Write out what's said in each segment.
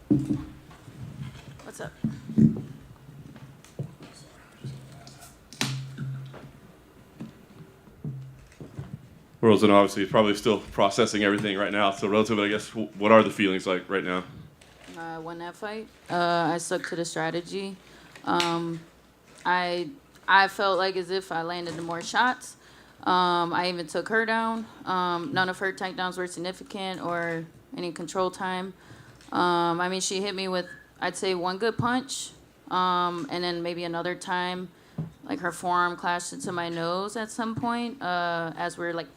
What's up? Rosen obviously is probably still processing everything right now. So relative, I guess, what are the feelings like right now? I won that fight. I stuck to the strategy. I felt like as if I landed more shots. I even took her down. None of her takedowns were significant or any control time. I mean, she hit me with, I'd say, one good punch. And then maybe another time, like her forearm clashed into my nose at some point as we were like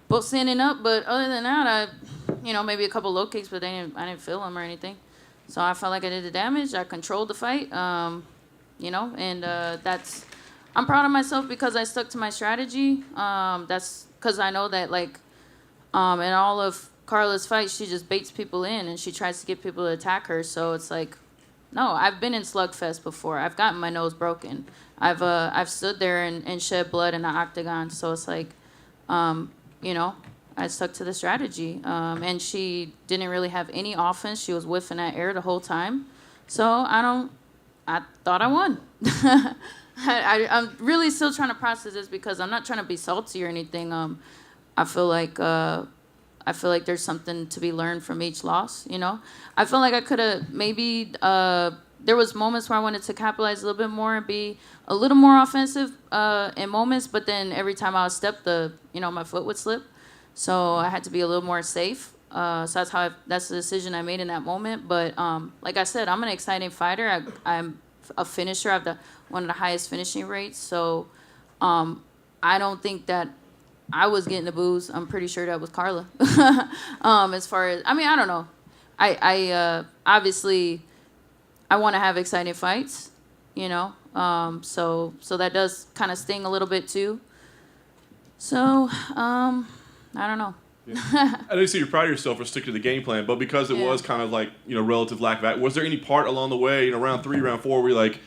both standing up. But other than that, maybe a couple low kicks, but I didn't feel them or anything. So I felt like I did the damage. I controlled the fight, and that's. I'm proud of myself because I stuck to my strategy. That's because I know that, like, in all of Carla's fights, she just baits people in and she tries to get people to attack her. So it's like, no, I've been in slugfest before. I've gotten my nose broken. I've stood there and shed blood in the octagon. So it's like, I stuck to the strategy. And she didn't really have any offense. She was whiffing at air the whole time. So I thought I won. I'm really still trying to process this because I'm not trying to be salty or anything. I feel like there's something to be learned from each loss. I feel like I could have maybe. There was moments where I wanted to capitalize a little bit more and be a little more offensive in moments, but then every time I would step, my foot would slip. So I had to be a little more safe. So that's the decision I made in that moment. But like I said, I'm an exciting fighter. I'm a finisher. I have one of the highest finishing rates. So I don't think that I was getting the booze. I'm pretty sure that was Carla. As far as, I don't know. I obviously I want to have exciting fights, so that does kind of sting a little bit too. So I don't know. Yeah. I know you say you're proud of yourself for sticking to the game plan, but because it was kind of like, relative lack of, was there any part along the way, round 3, round 4, where you're like,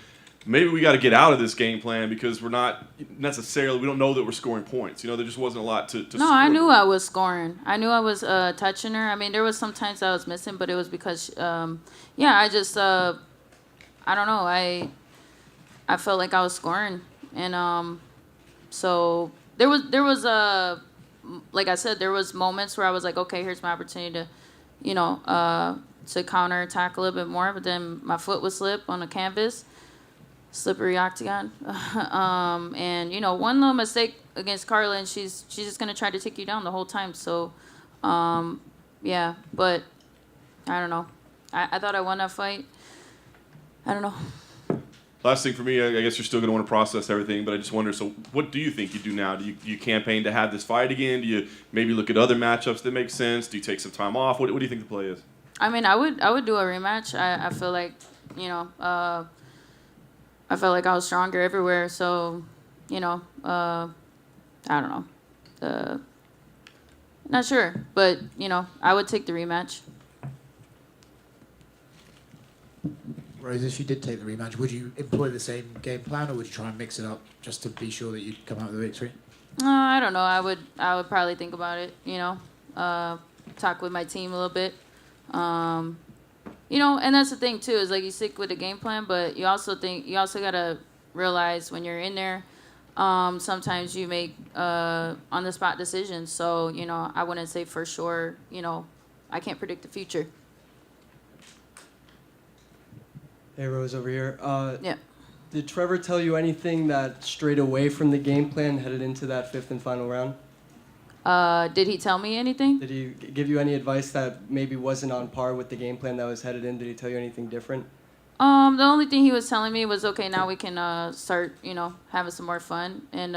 maybe we got to get out of this game plan because we're not necessarily, we don't know that we're scoring points. There just wasn't a lot to No, I knew I was scoring. I knew I was touching her. I mean, there was some times I was missing, but it was because, I just, I don't know. I felt like I was scoring. And so there was like I said, there was moments where I was like, okay, here's my opportunity to counter attack a little bit more, but then my foot would slip on the canvas, slippery octagon, and one little mistake against Carla, and she's just gonna try to take you down the whole time. So, but I don't know. I thought I won that fight. I don't know. Last thing for me, I guess you're still going to want to process everything, but I just wonder, so what do you think you do now? Do you campaign to have this fight again? Do you maybe look at other matchups that make sense? Do you take some time off? What do you think the play is? I mean, I would do a rematch. I feel like, I felt like I was stronger everywhere. So, I don't know. Not sure, but, I would take the rematch. Rose, if you did take the rematch, would you employ the same game plan, or would you try and mix it up just to be sure that you'd come out with a victory? I don't know. I would probably think about it. Talk with my team a little bit. And that's the thing too, is like you stick with the game plan, but you also gotta realize when you're in there, sometimes you make on the spot decisions. So I wouldn't say for sure. I can't predict the future. Hey, Rose, over here. Yeah. Did Trevor tell you anything that strayed away from the game plan headed into that 5th and final round? Did he tell me anything? Did he give you any advice that maybe wasn't on par with the game plan that was headed in? Did he tell you anything different? The only thing he was telling me was, okay, now we can start, having some more fun and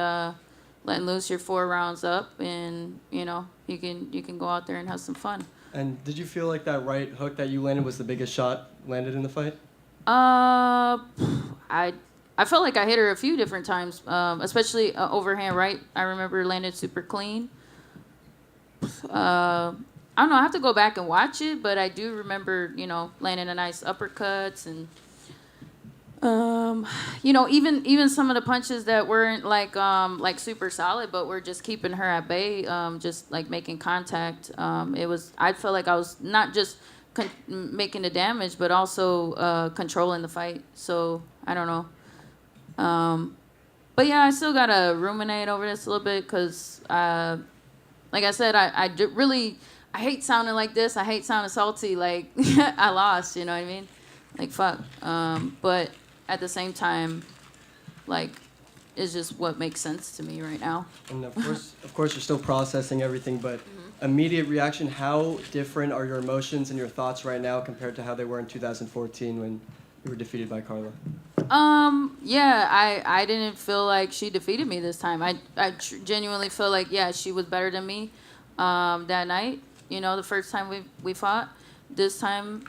letting loose your 4 rounds up, and you can go out there and have some fun. And did you feel like that right hook that you landed was the biggest shot landed in the fight? I felt like I hit her a few different times, especially overhand right. I remember landed super clean. I don't know. I have to go back and watch it, but I do remember, landing a nice uppercuts and, even some of the punches that weren't like super solid, but were just keeping her at bay, just like making contact. I felt like I was not just making the damage, but also controlling the fight. So I don't know. But yeah, I still gotta ruminate over this a little bit because, like I said, I hate sounding like this. I hate sounding salty. Like I lost, you know what I mean? Like fuck. But at the same time, like it's just what makes sense to me right now. And of course, you're still processing everything, but immediate reaction. How different are your emotions and your thoughts right now compared to how they were in 2014 when you were defeated by Carla? Yeah, I didn't feel like she defeated me this time. I genuinely feel like, yeah, she was better than me that night. You know, the first time we fought. This time,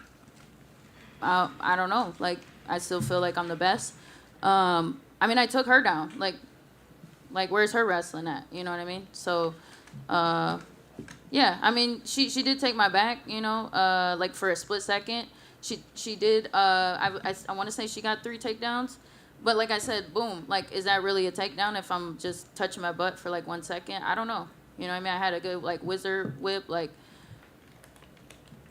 I don't know. Like, I still feel like I'm the best. I mean, I took her down. Like where's her wrestling at? You know what I mean? So, yeah, I mean, she did take my back, you know, like for a split second. She did, I want to say she got 3 takedowns. But like I said, boom, like, is that really a takedown if I'm just touching my butt for like 1 second? I don't know. You know what I mean? I had a good, like, wizard whip, like,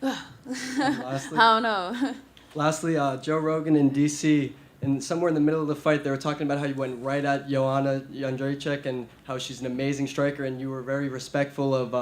Lastly, I don't know. Lastly, Joe Rogan in D.C., and somewhere in the middle of the fight, they were talking about how you went right at Joanna Jędrzejczyk and how she's an amazing striker, and you were very respectful of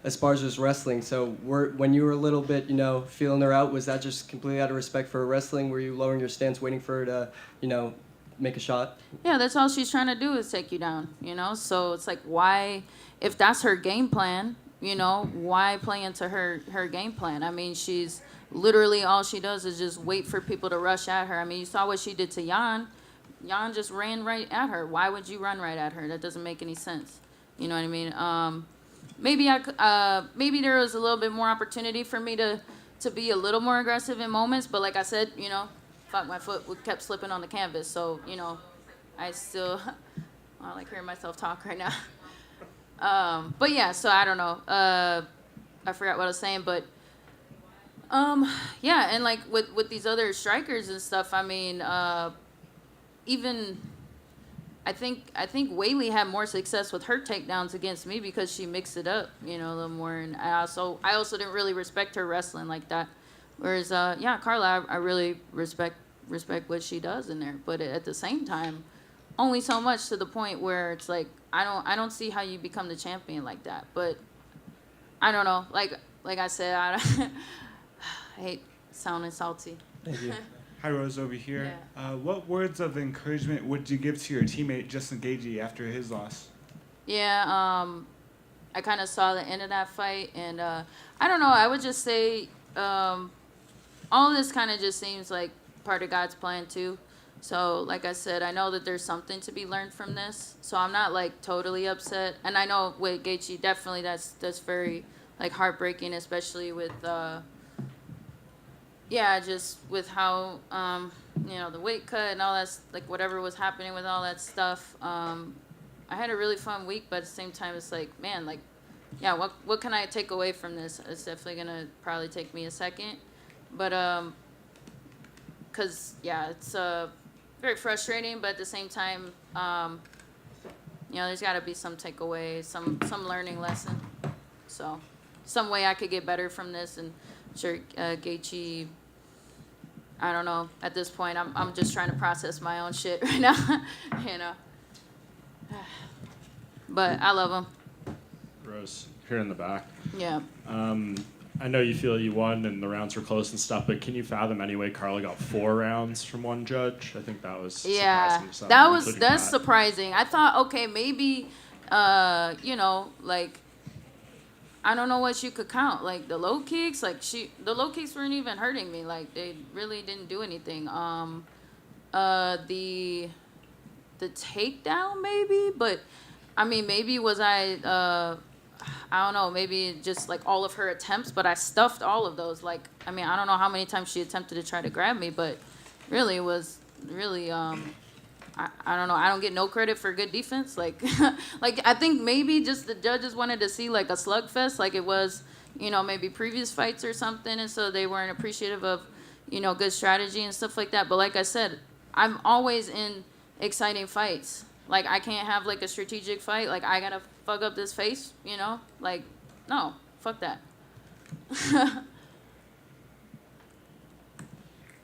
Esparza's wrestling. So when you were a little bit, you know, feeling her out, was that just completely out of respect for her wrestling? Were you lowering your stance, waiting for her to, you know, make a shot? Yeah, that's all she's trying to do is take you down, you know? So it's like, why, if that's her game plan, you know, why play into her game plan? I mean, she's literally all she does is just wait for people to rush at her. I mean, you saw what she did to Jan. Jan just ran right at her. Why would you run right at her? That doesn't make any sense. You know what I mean? Maybe there was a little bit more opportunity for me to be a little more aggressive in moments, but like I said, you know, fuck, my foot kept slipping on the canvas. So, you know, I still, I like hearing myself talk right now. But yeah, so I don't know. I forgot what I was saying, but yeah, and like with these other strikers and stuff, I mean, even I think Whaley had more success with her takedowns against me because she mixed it up, you know, a little more, and I also didn't really respect her wrestling like that. Whereas yeah, Carla, I really respect what she does in there, but at the same time, only so much to the point where it's like I don't see how you become the champion like that. But I don't know, like I said, I hate sounding salty. Thank you. Hi, Rose, over here. Yeah. What words of encouragement would you give to your teammate Justin Gaethje after his loss? Yeah, I kind of saw the end of that fight, and I don't know. I would just say all of this kind of just seems like part of God's plan too. So, like I said, I know that there's something to be learned from this. So I'm not like totally upset, and I know with Gaethje, definitely that's very like heartbreaking, especially with. Yeah, just with how, you know, the weight cut and all that, like, whatever was happening with all that stuff. I had a really fun week, but at the same time, it's like, man, like, yeah, what can I take away from this? It's definitely going to probably take me a second. But, because, yeah, it's very frustrating, but at the same time, you know, there's got to be some takeaway, some learning lesson. So, some way I could get better from this, and sure, Gaethje, I don't know. At this point, I'm just trying to process my own shit right now, you know. But I love him. Rose, here in the back. Yeah. I know you feel you won and the rounds were close and stuff, but can you fathom anyway Carla got 4 rounds from one judge? I think that was surprising to some, that's surprising. I thought, okay, maybe, you know, like, I don't know what you could count. Like the low kicks, the low kicks weren't even hurting me. Like they really didn't do anything. The takedown maybe, but I mean maybe was I don't know, maybe just like all of her attempts, but I stuffed all of those. Like I mean I don't know how many times she attempted to try to grab me, but really it was really I don't know. I don't get no credit for good defense. Like, like I think maybe just the judges wanted to see like a slugfest, like it was, you know, maybe previous fights or something, and so they weren't appreciative of, you know, good strategy and stuff like that. But like I said, I'm always in exciting fights. Like I can't have like a strategic fight. Like I gotta fuck up this face, you know? Like, no, fuck that.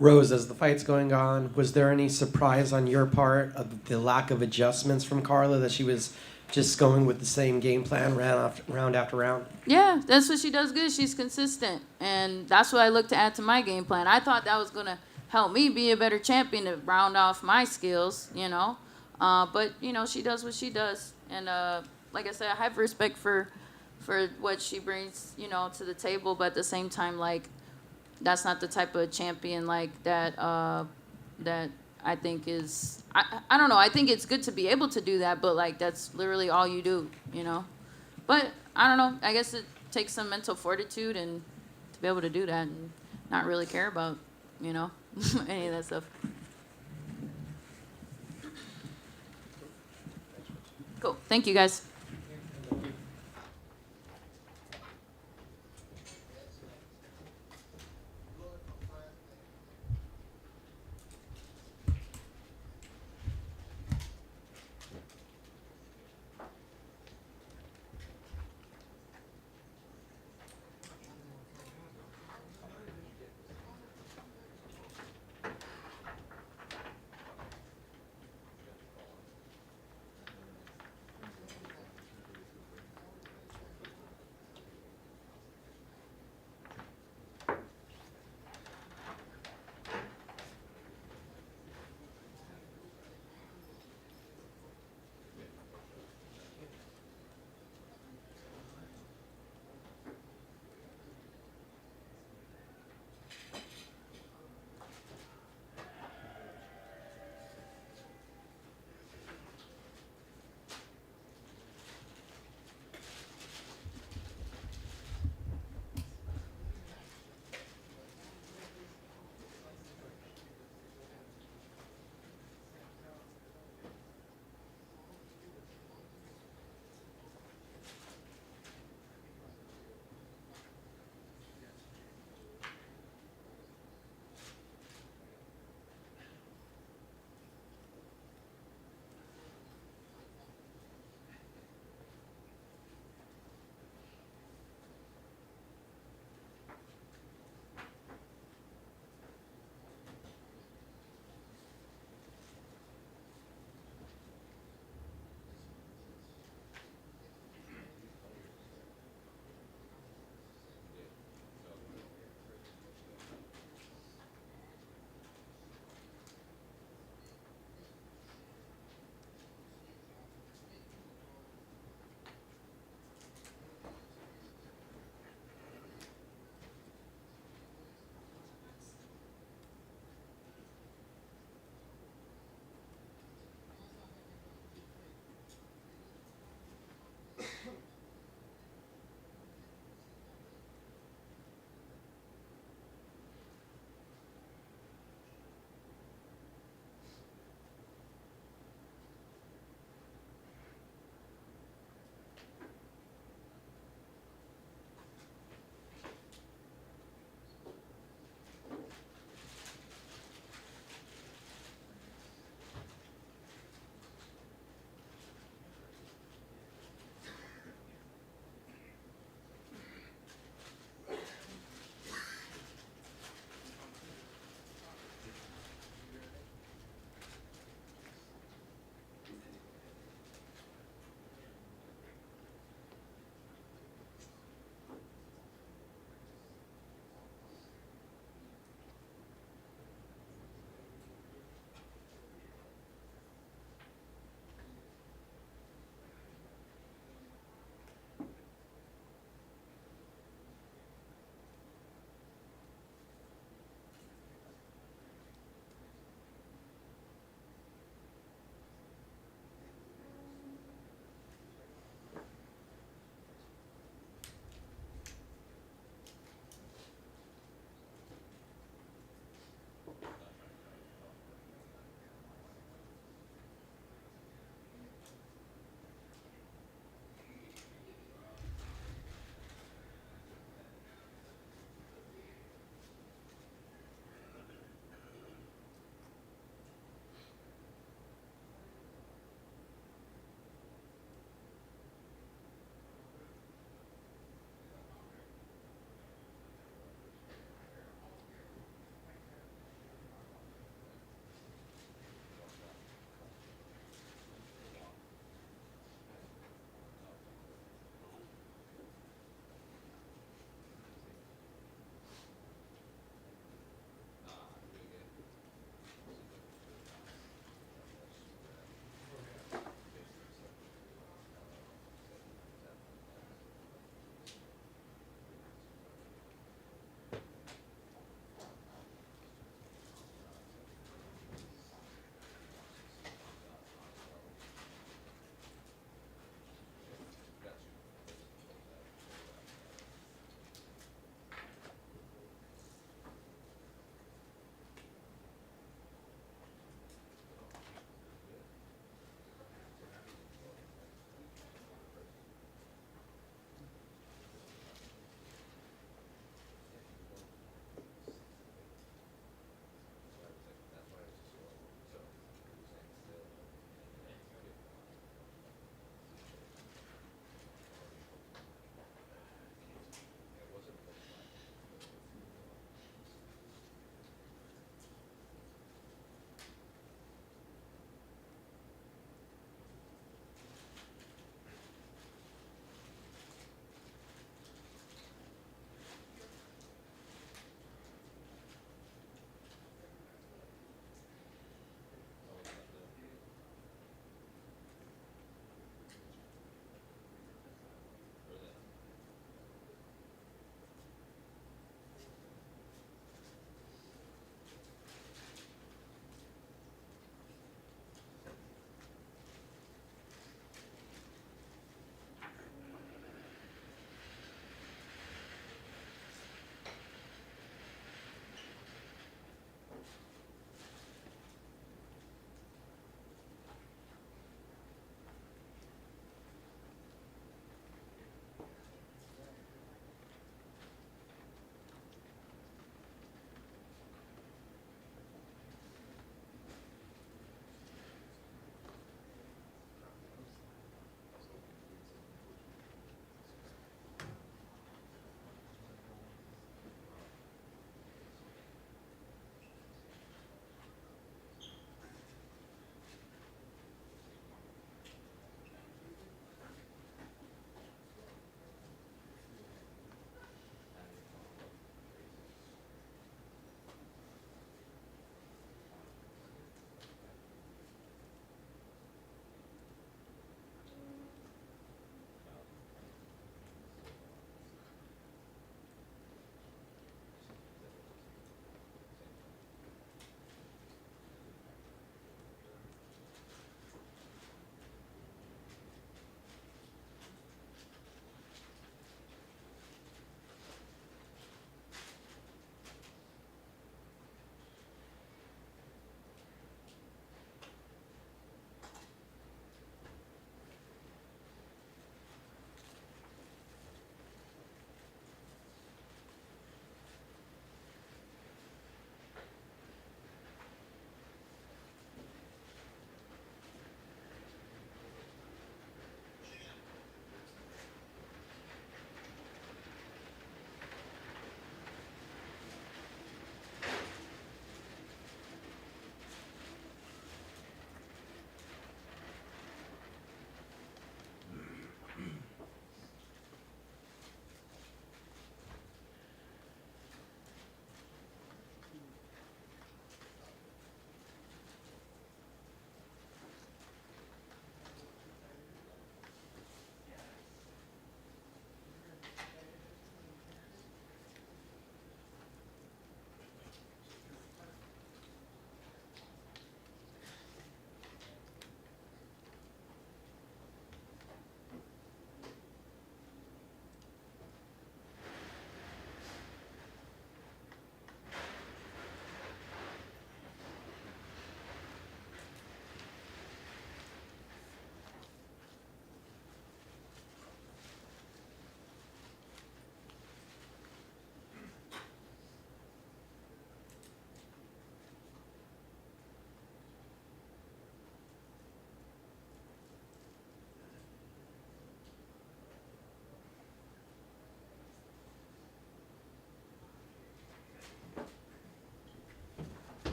Rose, as the fight's going on, was there any surprise on your part of the lack of adjustments from Carla, that she was just going with the same game plan round after round? Yeah, that's what she does good. She's consistent. And that's what I look to add to my game plan. I thought that was going to help me be a better champion to round off my skills, you know. But, you know, she does what she does. And like I said, I have respect for what she brings, you know, to the table. But at the same time, like, that's not the type of champion like that that I think is, I don't know. I think it's good to be able to do that, but like that's literally all you do, you know. But I don't know. I guess it takes some mental fortitude and to be able to do that and not really care about, you know, any of that stuff. Cool. Thank you, guys.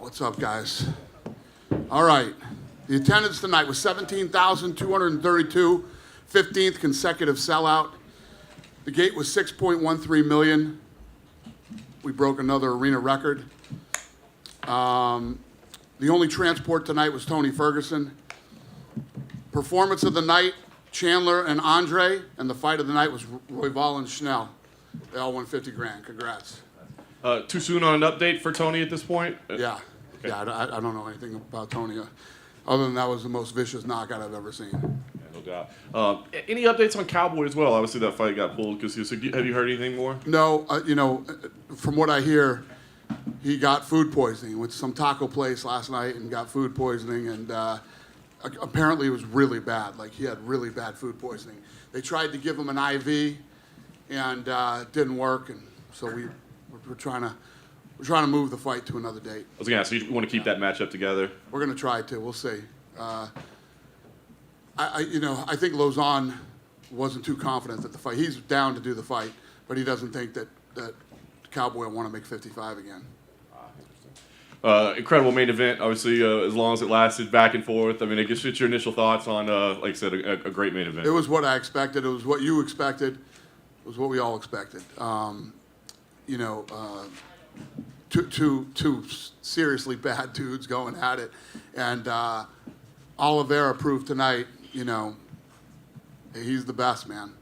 What's up, guys? All right. The attendance tonight was 17,232, 15th consecutive sellout. The gate was 6.13 million. We broke another arena record. The only transport tonight was Tony Ferguson. Performance of the night, Chandler and Andre, and the fight of the night was Royval and Schnell. They all won 50 grand. Congrats. Too soon on an update for Tony at this point? Yeah. Okay. Yeah, I don't know anything about Tony. Other than that was the most vicious knockout I've ever seen. Yeah, no doubt. Any updates on Cowboy as well? Obviously, that fight got pulled. Have you heard anything more? No, from what I hear, he got food poisoning. Went to some taco place last night and got food poisoning, and apparently it was really bad. Like, he had really bad food poisoning. They tried to give him an IV, and it didn't work, and so we're trying to move the fight to another date. I was going to ask, so you want to keep that matchup together? We're going to try to. We'll see. I think Lozon wasn't too confident that the fight. He's down to do the fight, but he doesn't think that Cowboy will want to make 55 again. Incredible main event, obviously, as long as it lasted, back and forth. I mean, I guess just your initial thoughts on, like I said, a great main event. It was what I expected. It was what you expected. It was what we all expected. Two seriously bad dudes going at it. And Oliveira proved tonight, he's the best, man.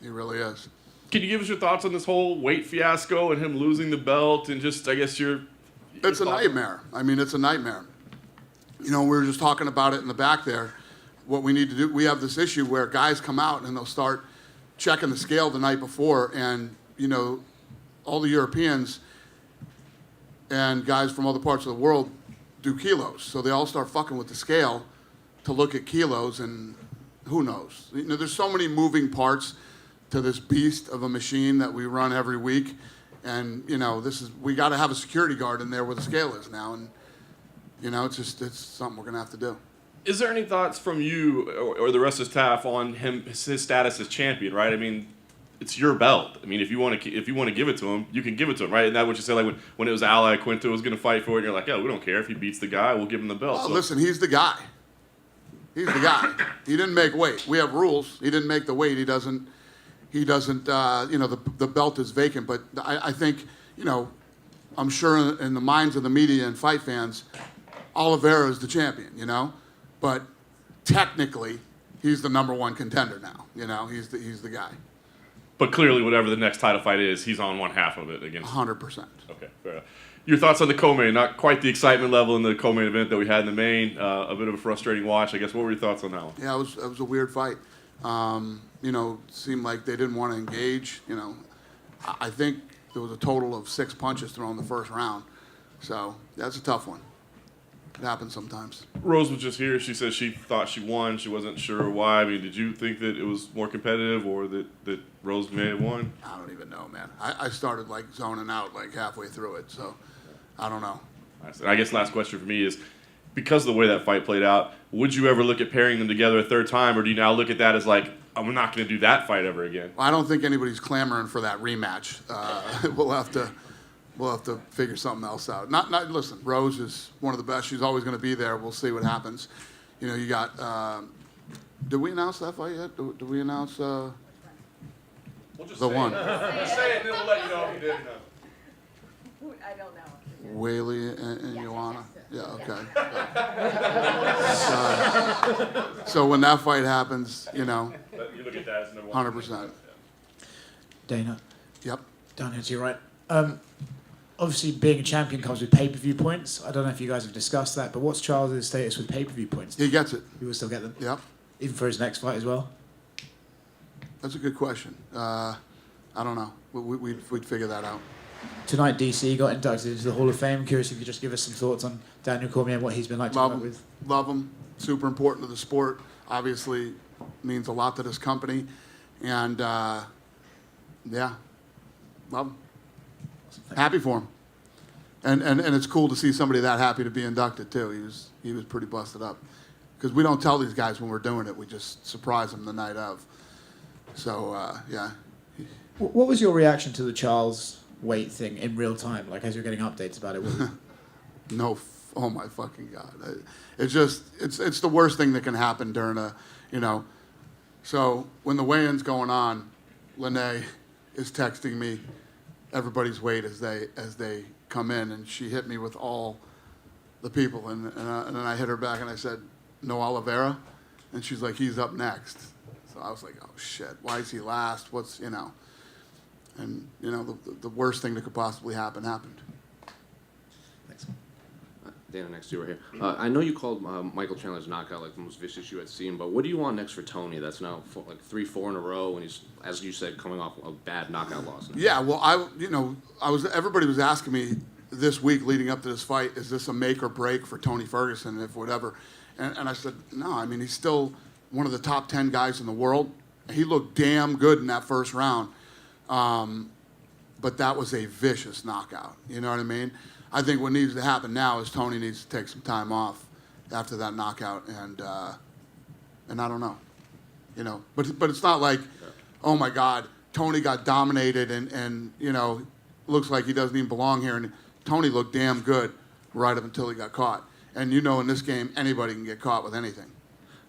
He really is. Can you give us your thoughts on this whole weight fiasco and him losing the belt and just, I guess, It's a nightmare. I mean, it's a nightmare. We were just talking about it in the back there. What we need to do, we have this issue where guys come out and they'll start checking the scale the night before, and, all the Europeans and guys from other parts of the world do kilos. So they all start fucking with the scale to look at kilos, and who knows? There's so many moving parts to this beast of a machine that we run every week. And, we got to have a security guard in there where the scale is now. And, it's something we're going to have to do. Is there any thoughts from you or the rest of the staff on his status as champion, right? I mean, it's your belt. I mean, if you want to give it to him, you can give it to him, right? And that's what you said, like when it was Ally Quinto was going to fight for it, and you're like, yeah, we don't care if he beats the guy, we'll give him the belt. Well, listen, he's the guy. He's the guy. He didn't make weight. We have rules. He didn't make the weight. He doesn't. The belt is vacant. But I think, I'm sure in the minds of the media and fight fans, Oliveira is the champion. But technically, he's the number one contender now. He's the guy. But clearly, whatever the next title fight is, he's on one half of it against. 100%. Okay, fair enough. Your thoughts on the co-main? Not quite the excitement level in the co-main event that we had in the main. A bit of a frustrating watch, I guess. What were your thoughts on that one? Yeah, it was a weird fight. Seemed like they didn't want to engage. I think there was a total of 6 punches thrown in the first round. So that's a tough one. It happens sometimes. Rose was just here. She said she thought she won. She wasn't sure why. I mean, did you think that it was more competitive or that Rose may have won? I don't even know, man. I started zoning out halfway through it, so I don't know. I guess last question for me is, because of the way that fight played out, would you ever look at pairing them together a third time, or do you now look at that as I'm not going to do that fight ever again? Well, I don't think anybody's clamoring for that rematch. We'll have to figure something else out. Listen, Rose is one of the best. She's always going to be there. We'll see what happens. You got. Did we announce that fight yet? Did we announce the one? Just say it, and then we'll let you know if you did or not. I don't know. Whaley and Joanna. Yeah. Okay. So when that fight happens, You look at that as number one. 100%. Dana, Yep. down here to your right. Obviously, being a champion comes with pay-per-view points. I don't know if you guys have discussed that, but what's Charles' status with pay-per-view points? He gets it. He will still get them? Yep. Even for his next fight as well? That's a good question. I don't know. We'd figure that out. Tonight, DC got inducted into the Hall of Fame. Curious if you could just give us some thoughts on Daneil Cormier and what he's been like to work with. Love him. Super important to the sport. Obviously, means a lot to this company. And, yeah, love him. Happy for him. And it's cool to see somebody that happy to be inducted, too. He was pretty busted up. Because we don't tell these guys when we're doing it. We just surprise them the night of. So, yeah. What was your reaction to the Charles weight thing in real time? As you're getting updates about it? No oh my fucking God. It's the worst thing that can happen during a, you know. So when the weigh-in's going on, Lene is texting me everybody's weight as they come in, and she hit me with all the people, and then I hit her back and I said, no Oliveira? And she's like, he's up next. So I was like, oh shit, why is he last? What's, you know? And, you know, the worst thing that could possibly happen happened. Thanks. Dana, next to you right here. I know you called Michael Chandler's knockout like the most vicious you had seen, but what do you want next for Tony? That's now like 3-4 in a row, and he's, as you said, coming off a bad knockout loss. Yeah, well, everybody was asking me this week leading up to this fight, is this a make or break for Tony Ferguson, if whatever? And I said, no, I mean, he's still one of the top 10 guys in the world. He looked damn good in that first round. But that was a vicious knockout. You know what I mean? I think what needs to happen now is Tony needs to take some time off after that knockout, and I don't know. You know, but it's not like, oh my God, Tony got dominated and you know, looks like he doesn't even belong here. And Tony looked damn good right up until he got caught. And you know, in this game, anybody can get caught with anything.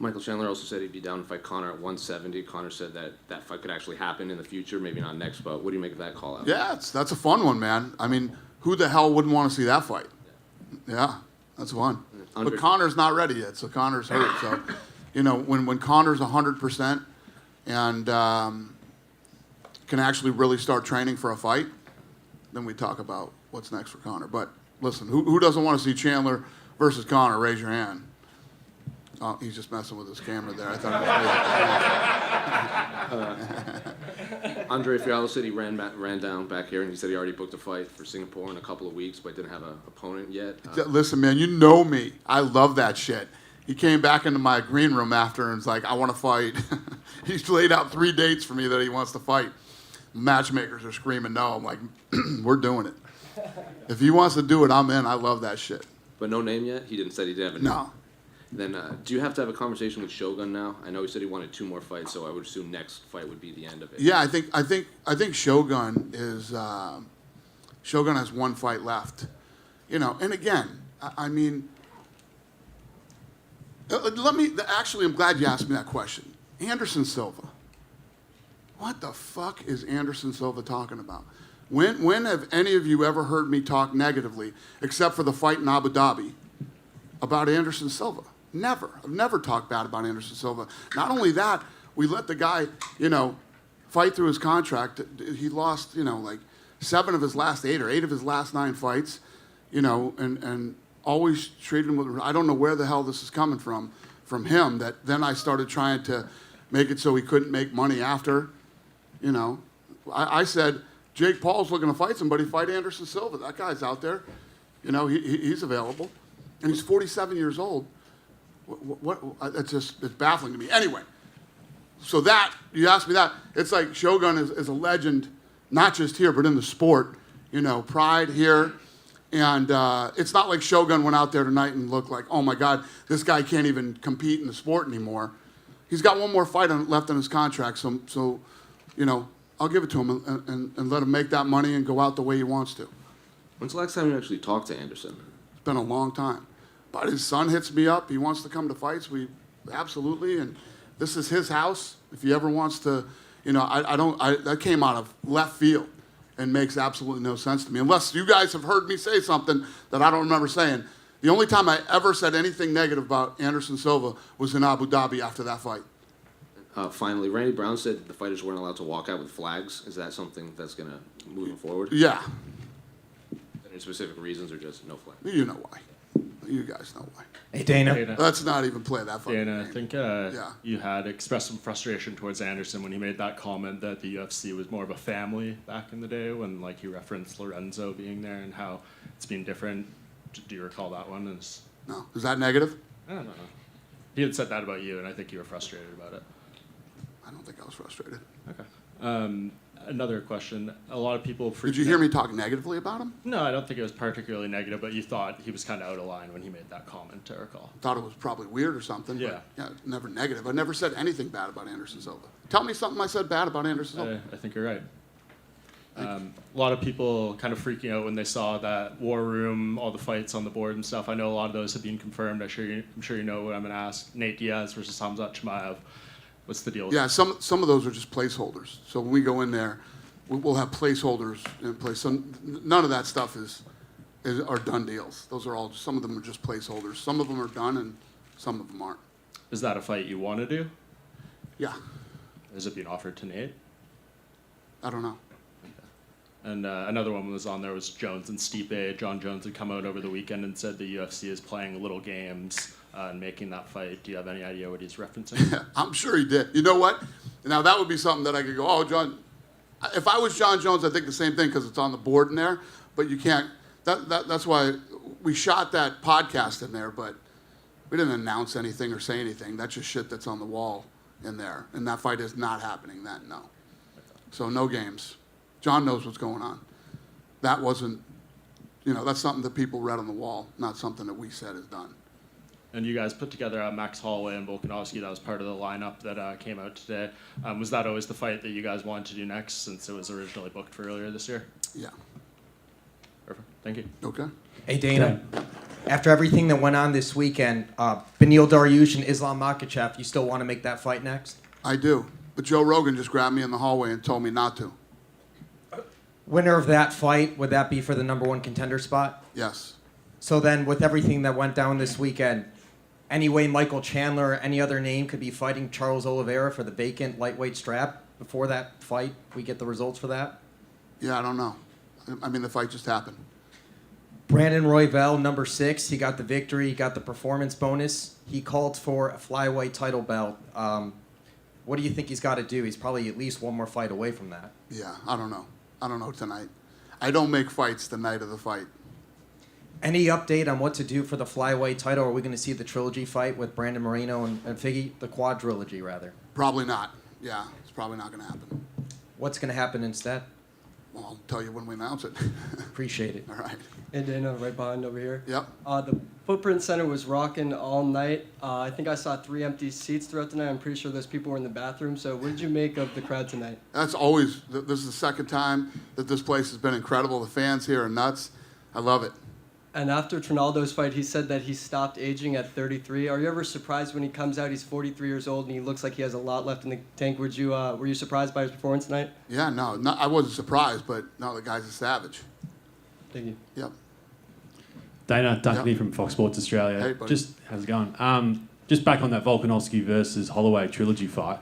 Michael Chandler also said he'd be down to fight Conor at 170. Conor said that fight could actually happen in the future, maybe not next, but what do you make of that call out? Yeah, that's a fun one, man. I mean, who the hell wouldn't want to see that fight? Yeah, that's fun. But Conor's not ready yet, so Conor's hurt. So, you know, when Conor's 100% and can actually really start training for a fight, then we talk about what's next for Conor. But listen, who doesn't want to see Chandler versus Conor? Raise your hand. Oh, he's just messing with his camera there. I thought it was Andre Fiallo said he ran down back here, and he said he already booked a fight for Singapore in a couple of weeks, but didn't have an opponent yet. Listen, man, you know me. I love that shit. He came back into my green room after and was like, I want to fight. He's laid out 3 dates for me that he wants to fight. Matchmakers are screaming no. I'm like, we're doing it. If he wants to do it, I'm in. I love that shit. But no name yet? He didn't say he didn't have a name? No. Then do you have to have a conversation with Shogun now? I know he said he wanted 2 more fights, so I would assume next fight would be the end of it. Yeah, I think Shogun is Shogun has 1 fight left. You know, and again, I mean, actually, I'm glad you asked me that question. Anderson Silva. What the fuck is Anderson Silva talking about? When have any of you ever heard me talk negatively, except for the fight in Abu Dhabi, about Anderson Silva? Never. I've never talked bad about Anderson Silva. Not only that, we let the guy, you know, fight through his contract. He lost, you know, like 7 of his last 8 or 8 of his last 9 fights, you know, and always treated him with, I don't know where the hell this is coming from him, that then I started trying to make it so he couldn't make money after, you know. I said, Jake Paul's looking to fight somebody, fight Anderson Silva. That guy's out there. You know, he's available. And he's 47 years old. It's baffling to me. Anyway, so that, you asked me that, it's like Shogun is a legend, not just here, but in the sport. You know, pride here. And it's not like Shogun went out there tonight and looked like, oh my God, this guy can't even compete in the sport anymore. He's got 1 more fight left on his contract, so you know, I'll give it to him and let him make that money and go out the way he wants to. When's the last time you actually talked to Anderson? It's been a long time. But his son hits me up. He wants to come to fights. Absolutely. And this is his house. If he ever wants to, you know, that came out of left field and makes absolutely no sense to me. Unless you guys have heard me say something that I don't remember saying. The only time I ever said anything negative about Anderson Silva was in Abu Dhabi after that fight. Finally, Randy Brown said the fighters weren't allowed to walk out with flags. Is that something that's going to move forward? Yeah. Any specific reasons or just no flag? You know why. You guys know why. Hey, Dana. Let's not even play that fucking Dana, game. I think you had expressed some frustration towards Anderson when he made that comment that the UFC was more of a family back in the day, when like he referenced Lorenzo being there and how it's been different. Do you recall that one? No. Is that negative? I don't know. He had said that about you, and I think you were frustrated about it. I don't think I was frustrated. Okay. Another question. A lot of people... Did you hear me talk negatively about him? No, I don't think it was particularly negative, but you thought he was kind of out of line when he made that comment, I recall. Thought it was probably weird or something. Yeah. But yeah, never negative. I never said anything bad about Anderson Silva. Tell me something I said bad about Anderson Silva. I think you're right. A lot of people kind of freaking out when they saw that War Room, all the fights on the board and stuff. I know a lot of those have been confirmed. I'm sure you know what I'm going to ask. Nate Diaz versus Hamzat Chimaev. What's the deal with that? Some of those are just placeholders. So when we go in there, we'll have placeholders in place. So none of that stuff are done deals. Those are all, some of them are just placeholders. Some of them are done and some of them aren't. Is that a fight you want to do? Yeah. Has it been offered to Nate? I don't know. And another one was on there was Jones and Stipe. John Jones had come out over the weekend and said the UFC is playing little games and making that fight. Do you have any idea what he's referencing? I'm sure he did. You know what? Now that would be something that I could go, oh, John. If I was John Jones, I think the same thing because it's on the board in there. But you can't. That's why we shot that podcast in there, but we didn't announce anything or say anything. That's just shit that's on the wall in there. And that fight is not happening then, no. So no games. John knows what's going on. That wasn't, that's something that people read on the wall, not something that we said is done. And you guys put together Max Holloway and Volkanovski. That was part of the lineup that came out today. Was that always the fight that you guys wanted to do next since it was originally booked for earlier this year? Yeah. Perfect. Thank you. Okay. Hey, Dana. After everything that went on this weekend, Beneil Dariush and Islam Makhachev, you still want to make that fight next? I do. But Joe Rogan just grabbed me in the hallway and told me not to. Winner of that fight, would that be for the number one contender spot? Yes. So then, with everything that went down this weekend, any way Michael Chandler or any other name could be fighting Charles Oliveira for the vacant lightweight strap before that fight, we get the results for that? Yeah, I don't know. I mean, the fight just happened. Brandon Royval, number 6, he got the victory, he got the performance bonus. He called for a flyweight title belt. What do you think he's got to do? He's probably at least one more fight away from that. Yeah, I don't know. I don't know tonight. I don't make fights the night of the fight. Any update on what to do for the flyweight title? Are we going to see the trilogy fight with Brandon Moreno and Figgy? The quadrilogy, rather. Probably not. Yeah, it's probably not going to happen. What's going to happen instead? Well, I'll tell you when we announce it. Appreciate it. All right. And Dana, right behind over here. Yep. The Footprint Center was rocking all night. I think I saw 3 empty seats throughout the night. I'm pretty sure those people were in the bathroom. So what did you make of the crowd tonight? That's always, this is the second time that this place has been incredible. The fans here are nuts. I love it. And after Trinaldo's fight, he said that he stopped aging at 33. Are you ever surprised when he comes out, he's 43 years old, and he looks like he has a lot left in the tank? Were you surprised by his performance tonight? Yeah, no, I wasn't surprised, but no, the guy's a savage. Thank you. Yep. Dana Duckney from Fox Sports Australia. Hey, buddy. How's it going? Just back on that Volkanovski versus Holloway trilogy fight.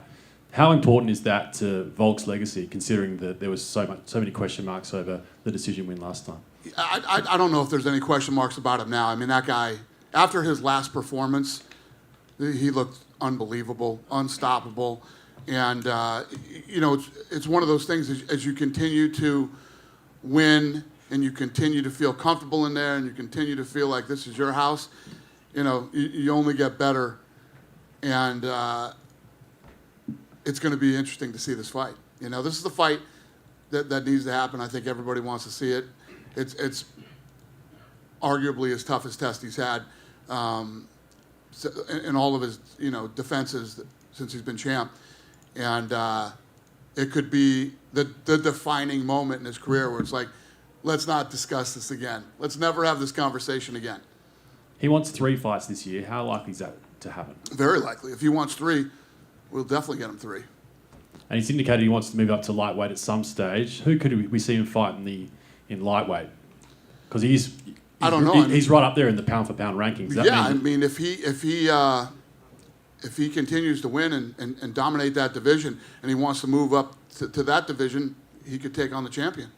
How important is that to Volk's legacy, considering that there was so many question marks over the decision win last time? I don't know if there's any question marks about him now. I mean, that guy, after his last performance, he looked unbelievable, unstoppable. And, it's one of those things as you continue to win and you continue to feel comfortable in there and you continue to feel like this is your house, you only get better. And it's going to be interesting to see this fight. This is the fight that needs to happen. I think everybody wants to see it. It's arguably his toughest test he's had in all of his defenses since he's been champ, and it could be the defining moment in his career where it's like, let's not discuss this again. Let's never have this conversation again. He wants 3 fights this year. How likely is that to happen? Very likely. If he wants 3, we'll definitely get him 3. And he's indicated he wants to move up to lightweight at some stage. Who could we see him fight in lightweight? Because I don't know. He's right up there in the pound for pound rankings. If he continues to win and dominate that division, and he wants to move up to that division, he could take on the champion.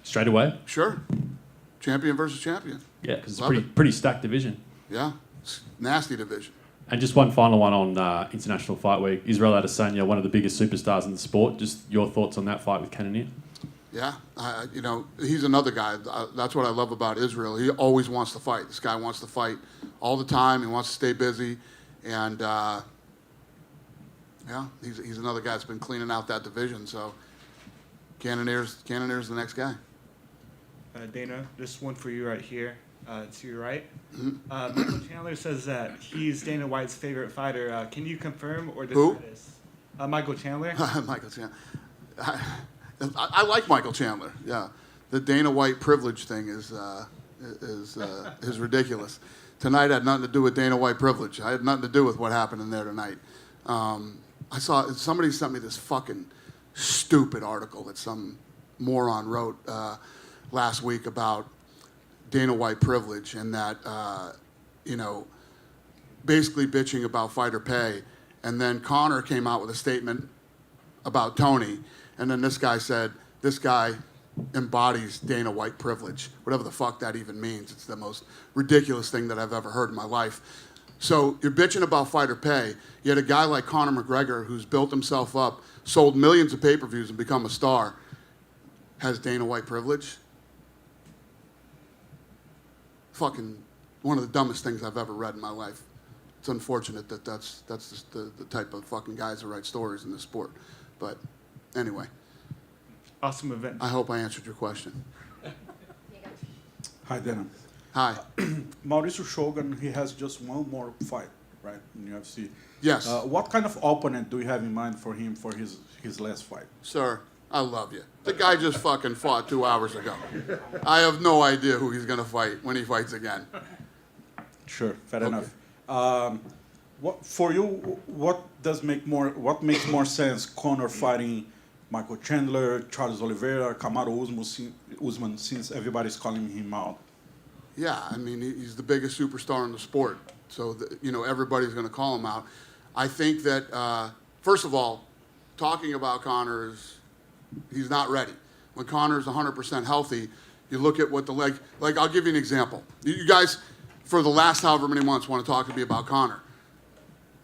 Straight away? Sure. Champion versus champion. Yeah, because it's a pretty stacked division. Yeah, it's a nasty division. And just one final one on International Fight Week. Israel Adesanya, one of the biggest superstars in the sport. Just your thoughts on that fight with Cannonier? Yeah, he's another guy. That's what I love about Israel. He always wants to fight. This guy wants to fight all the time. He wants to stay busy. And, he's another guy that's been cleaning out that division. So Cannonier's the next guy. Dana, this one for you right here. To your right. Mm-hmm. Michael Chandler says that he's Dana White's favorite fighter. Can you confirm or deny Who? this? Michael Chandler. Michael Chandler. I like Michael Chandler. Yeah, the Dana White privilege thing is ridiculous. Tonight had nothing to do with Dana White privilege. I had nothing to do with what happened in there tonight. I saw somebody sent me this fucking stupid article that some moron wrote last week about Dana White privilege, and that basically bitching about fighter pay. And then Conor came out with a statement about Tony, and then this guy said, this guy embodies Dana White privilege, whatever the fuck that even means. It's the most ridiculous thing that I've ever heard in my life. So you're bitching about fighter pay, yet a guy like Conor McGregor, who's built himself up, sold millions of pay-per-views and become a star, has Dana White privilege? Fucking one of the dumbest things I've ever read in my life. It's unfortunate that that's just the type of fucking guys that write stories in this sport. But anyway. Awesome event. I hope I answered your question. Hi, Dana. Hi. Mauricio Shogun, he has just one more fight, right, in UFC. Yes. What kind of opponent do you have in mind for him for his last fight? Sir, I love you. The guy just fucking fought 2 hours ago. I have no idea who he's going to fight when he fights again. Sure, fair enough. What for you? What makes more sense? Conor fighting Michael Chandler, Charles Oliveira, Kamaru Usman, since everybody's calling him out. Yeah, I mean, he's the biggest superstar in the sport, so everybody's going to call him out. I think that first of all, talking about Conor he's not ready. When Conor's 100% healthy, you look at what the leg. Like, I'll give you an example. You guys, for the last however many months, want to talk to me about Conor.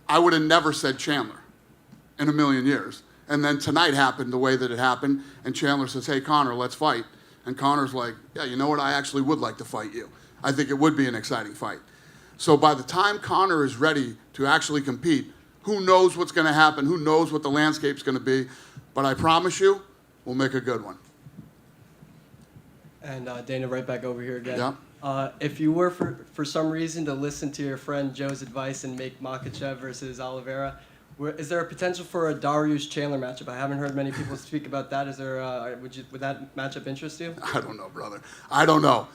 I would have never said Chandler in a million years. And then tonight happened the way that it happened, and Chandler says, hey, Conor, let's fight. And Conor's like, yeah, you know what? I actually would like to fight you. I think it would be an exciting fight. So by the time Conor is ready to actually compete, who knows what's going to happen? Who knows what the landscape's going to be? But I promise you, we'll make a good one. And Dana, right back over here again. Yeah. If you were, for some reason, to listen to your friend Joe's advice and make Makhachev versus Oliveira, is there a potential for a Dariush Chandler matchup? I haven't heard many people speak about that. Is there? Would that matchup interest you? I don't know, brother. I don't know.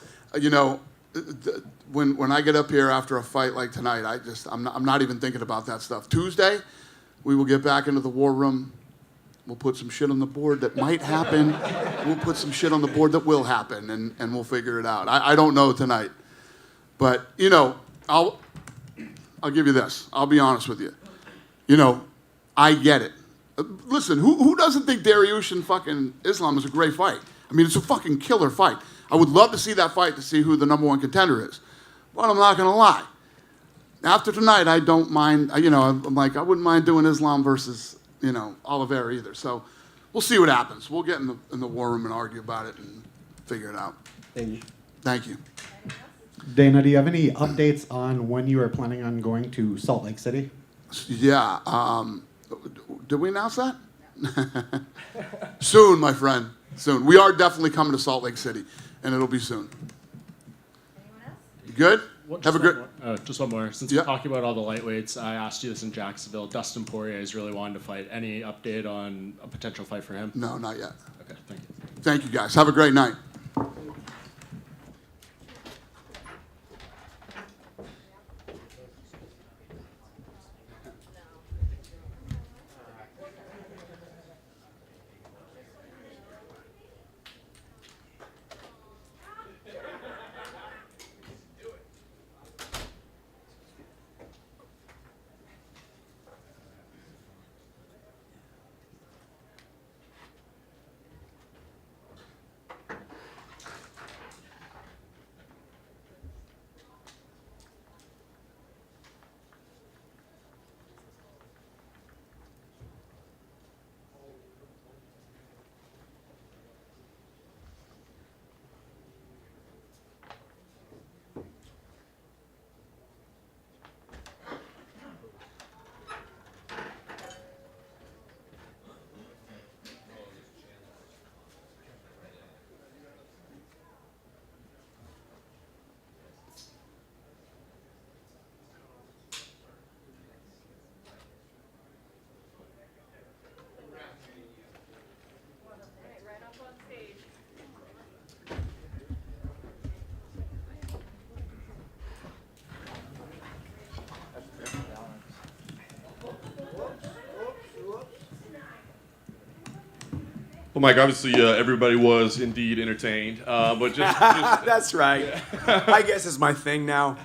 When I get up here after a fight like tonight, I'm not even thinking about that stuff. Tuesday, we will get back into the war room. We'll put some shit on the board that might happen. We'll put some shit on the board that will happen, and we'll figure it out. I don't know tonight. But, I'll give you this. I'll be honest with you. I get it. Listen, who doesn't think Dariush and fucking Islam is a great fight? I mean, it's a fucking killer fight. I would love to see that fight to see who the number one contender is. But I'm not going to lie. After tonight, I don't mind, I'm like, I wouldn't mind doing Islam versus, Oliveira either. So we'll see what happens. We'll get in the war room and argue about it and figure it out. Thank you. Thank you. Dana, do you have any updates on when you are planning on going to Salt Lake City? Yeah. Did we announce that? Soon, my friend. Soon. We are definitely coming to Salt Lake City, and it'll be soon. Anyone else? You good? Have a good. Just one more. Since we're talking about all the lightweights, I asked you this in Jacksonville. Dustin Poirier is really wanting to fight. Any update on a potential fight for him? No, not yet. Okay, thank you. Thank you, guys. Have a great night. Well, Mike, obviously everybody was indeed entertained, but just That's right. I guess it's my thing now.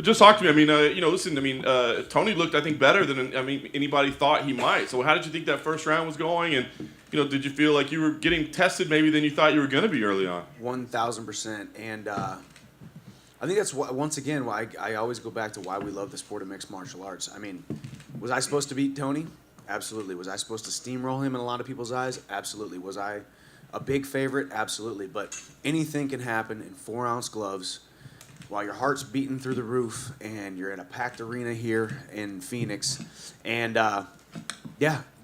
just talk to me. I mean, listen. I mean, Tony looked, I think, better than anybody thought he might. So, how did you think that first round was going? And did you feel like you were getting tested maybe than you thought you were going to be early on? 1,000%. And I think that's once again why I always go back to why we love the sport of mixed martial arts. I mean, was I supposed to beat Tony? Absolutely. Was I supposed to steamroll him in a lot of people's eyes? Absolutely. Was I a big favorite? Absolutely. But anything can happen in 4-ounce gloves while your heart's beating through the roof and you're in a packed arena here in Phoenix. And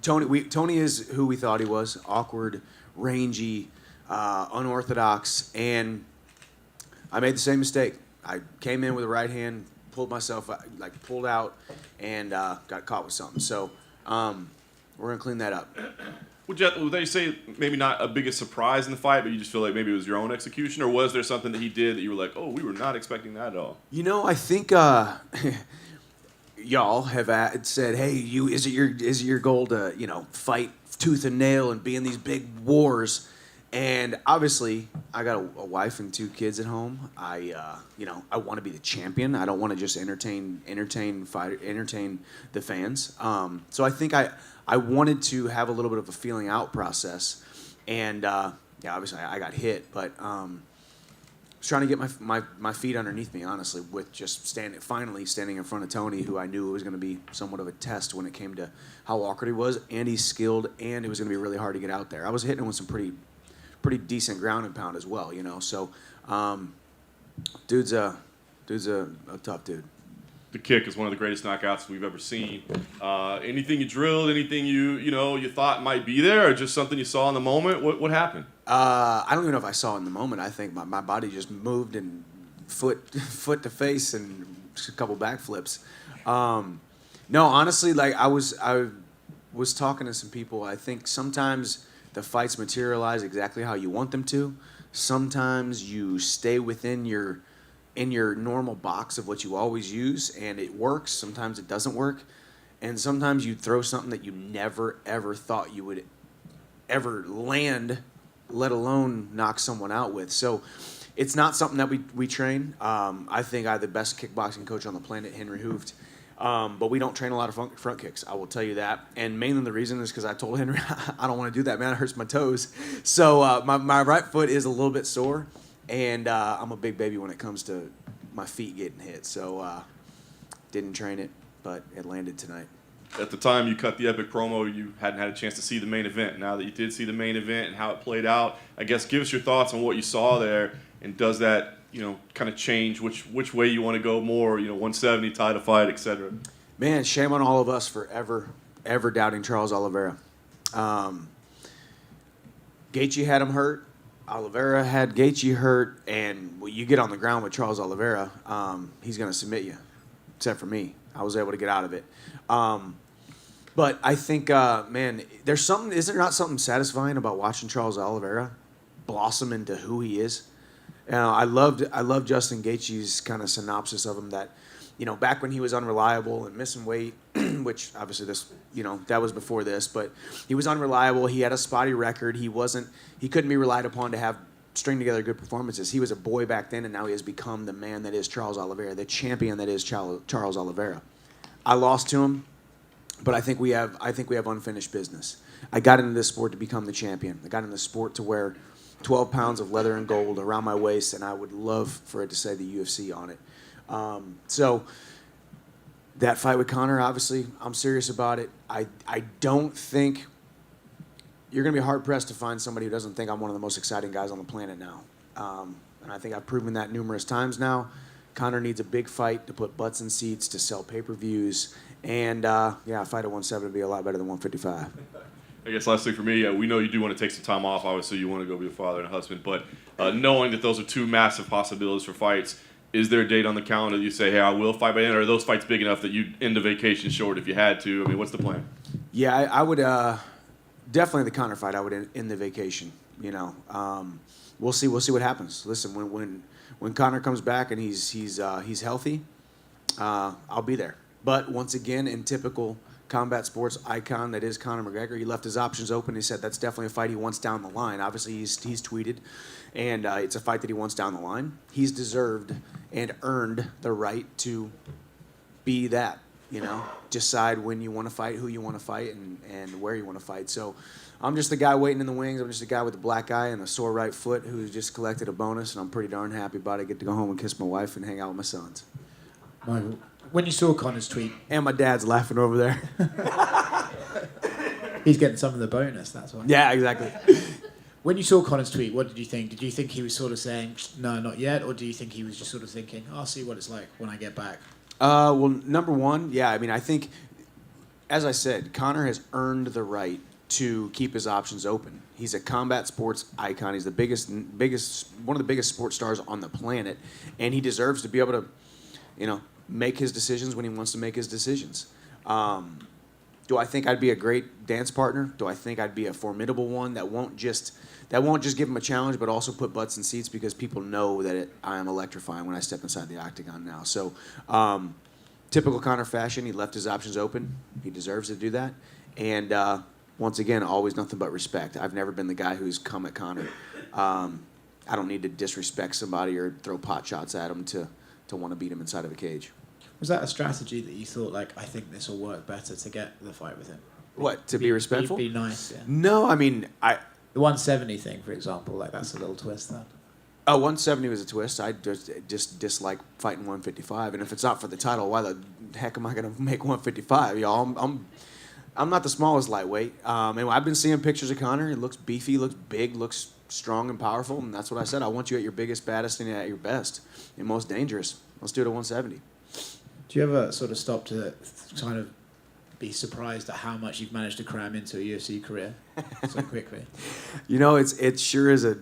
Tony is who we thought he was: awkward, rangy, unorthodox. And I made the same mistake. I came in with a right hand, pulled out, and got caught with something. So we're gonna clean that up. Would they say maybe not a biggest surprise in the fight, but you just feel like maybe it was your own execution, or was there something that he did that you were like, oh, we were not expecting that at all? I think y'all have said, hey, is it your goal to fight tooth and nail and be in these big wars? And obviously, I got a wife and 2 kids at home. I want to be the champion. I don't want to just entertain the fans. So I think I wanted to have a little bit of a feeling out process. And obviously I got hit, but I was trying to get my feet underneath me, honestly, with just finally standing in front of Tony, who I knew was going to be somewhat of a test when it came to how awkward he was, and he's skilled, and it was going to be really hard to get out there. I was hitting him with some pretty decent ground and pound as well, So, dude's a tough dude. The kick is one of the greatest knockouts we've ever seen. Anything you drilled, anything you thought might be there, or just something you saw in the moment? What happened? I don't even know if I saw it in the moment. I think my body just moved and foot to face and just a couple backflips. No, honestly, I was talking to some people. I think sometimes the fights materialize exactly how you want them to. Sometimes you stay within your normal box of what you always use, and it works. Sometimes it doesn't work. And sometimes you throw something that you never, ever thought you would ever land, let alone knock someone out with. So it's not something that we train. I think I have the best kickboxing coach on the planet, Henry Hooft. But we don't train a lot of front kicks, I will tell you that. And mainly the reason is because I told Henry, I don't want to do that, man. It hurts my toes. So my right foot is a little bit sore, and I'm a big baby when it comes to my feet getting hit. So didn't train it, but it landed tonight. At the time you cut the epic promo, you hadn't had a chance to see the main event. Now that you did see the main event and how it played out, I guess give us your thoughts on what you saw there, and does that kind of change which way you want to go more, 170, title fight, etc. Man, shame on all of us for ever doubting Charles Oliveira. Gaethje had him hurt. Oliveira had Gaethje hurt. And when you get on the ground with Charles Oliveira, he's going to submit you, except for me. I was able to get out of it. But I think, man, there's something, is there not something satisfying about watching Charles Oliveira blossom into who he is? I loved Justin Gaethje's kind of synopsis of him, that, back when he was unreliable and missing weight, which obviously this, that was before this, but he was unreliable. He had a spotty record. He couldn't be relied upon to string together good performances. He was a boy back then, and now he has become the man that is Charles Oliveira, the champion that is Charles Oliveira. I lost to him, but I think we have unfinished business. I got into this sport to become the champion. I got into the sport to wear 12 pounds of leather and gold around my waist, and I would love for it to say the UFC on it. So that fight with Conor, obviously, I'm serious about it. I don't think you're going to be hard-pressed to find somebody who doesn't think I'm one of the most exciting guys on the planet now. And I think I've proven that numerous times now. Conor needs a big fight to put butts in seats, to sell pay-per-views, and a fight at 170 would be a lot better than 155. I guess last thing for me, we know you do want to take some time off. Obviously, you want to go be a father and a husband. But knowing that those are 2 massive possibilities for fights, is there a date on the calendar that you say, hey, I will fight by then? Or are those fights big enough that you'd end the vacation short if you had to? I mean, what's the plan? Yeah, I would definitely the Conor fight. I would end the vacation. We'll see what happens. Listen, when Conor comes back and he's healthy, I'll be there. But once again, in typical combat sports icon that is Conor McGregor. He left his options open. He said that's definitely a fight he wants down the line. Obviously, he's tweeted, and it's a fight that he wants down the line. He's deserved and earned the right to be that, you know, decide when you want to fight, who you want to fight, and where you want to fight. So I'm just the guy waiting in the wings. I'm just a guy with a black eye and a sore right foot who's just collected a bonus, and I'm pretty darn happy about it. I get to go home and kiss my wife and hang out with my sons. Michael, when you saw Conor's tweet... And my dad's laughing over there. He's getting some of the bonus, that's why. Yeah, exactly. When you saw Conor's tweet, what did you think? Did you think he was sort of saying, no, not yet? Or do you think he was just sort of thinking, I'll see what it's like when I get back? Well, number one, yeah, I mean, I think, as I said, Conor has earned the right to keep his options open. He's a combat sports icon. He's the biggest, one of the biggest sports stars on the planet, and he deserves to be able to, you know, make his decisions when he wants to make his decisions. Do I think I'd be a great dance partner? Do I think I'd be a formidable one that won't just give him a challenge, but also put butts in seats because people know that I am electrifying when I step inside the octagon now. So, typical Conor fashion, he left his options open. He deserves to do that. And once again, always nothing but respect. I've never been the guy who's come at Conor. I don't need to disrespect somebody or throw pot shots at him to want to beat him inside of a cage. Was that a strategy that you thought, like, I think this will work better to get the fight with him? What, to be respectful? Be nice, yeah. No, I mean, The 170 thing, for example, like, that's a little twist, that. Oh, 170 was a twist. I just dislike fighting 155, and if it's not for the title, why the heck am I going to make 155? Y'all, I'm not the smallest lightweight. And I've been seeing pictures of Conor. He looks beefy, looks big, looks strong and powerful, and that's what I said. I want you at your biggest, baddest, and at your best, and most dangerous. Let's do it at 170. Do you ever sort of stop to kind of be surprised at how much you've managed to cram into a UFC career so quickly? You know, it sure is a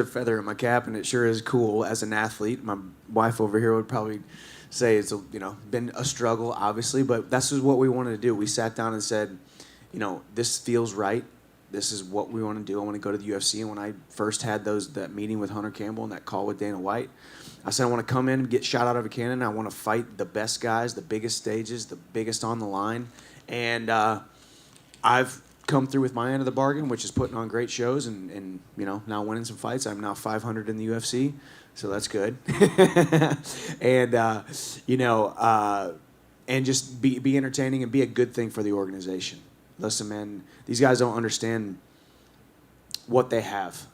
feather in my cap, and it sure is cool as an athlete. My wife over here would probably say it's been a struggle, obviously, but this is what we wanted to do. We sat down and said, this feels right. This is what we want to do. I want to go to the UFC. And when I first had that meeting with Hunter Campbell and that call with Dana White, I said I want to come in and get shot out of a cannon. I want to fight the best guys, the biggest stages, the biggest on the line. And I've come through with my end of the bargain, which is putting on great shows and now winning some fights. I'm now 500 in the UFC, so that's good. And and just be entertaining and be a good thing for the organization. Listen, man, these guys don't understand what they have.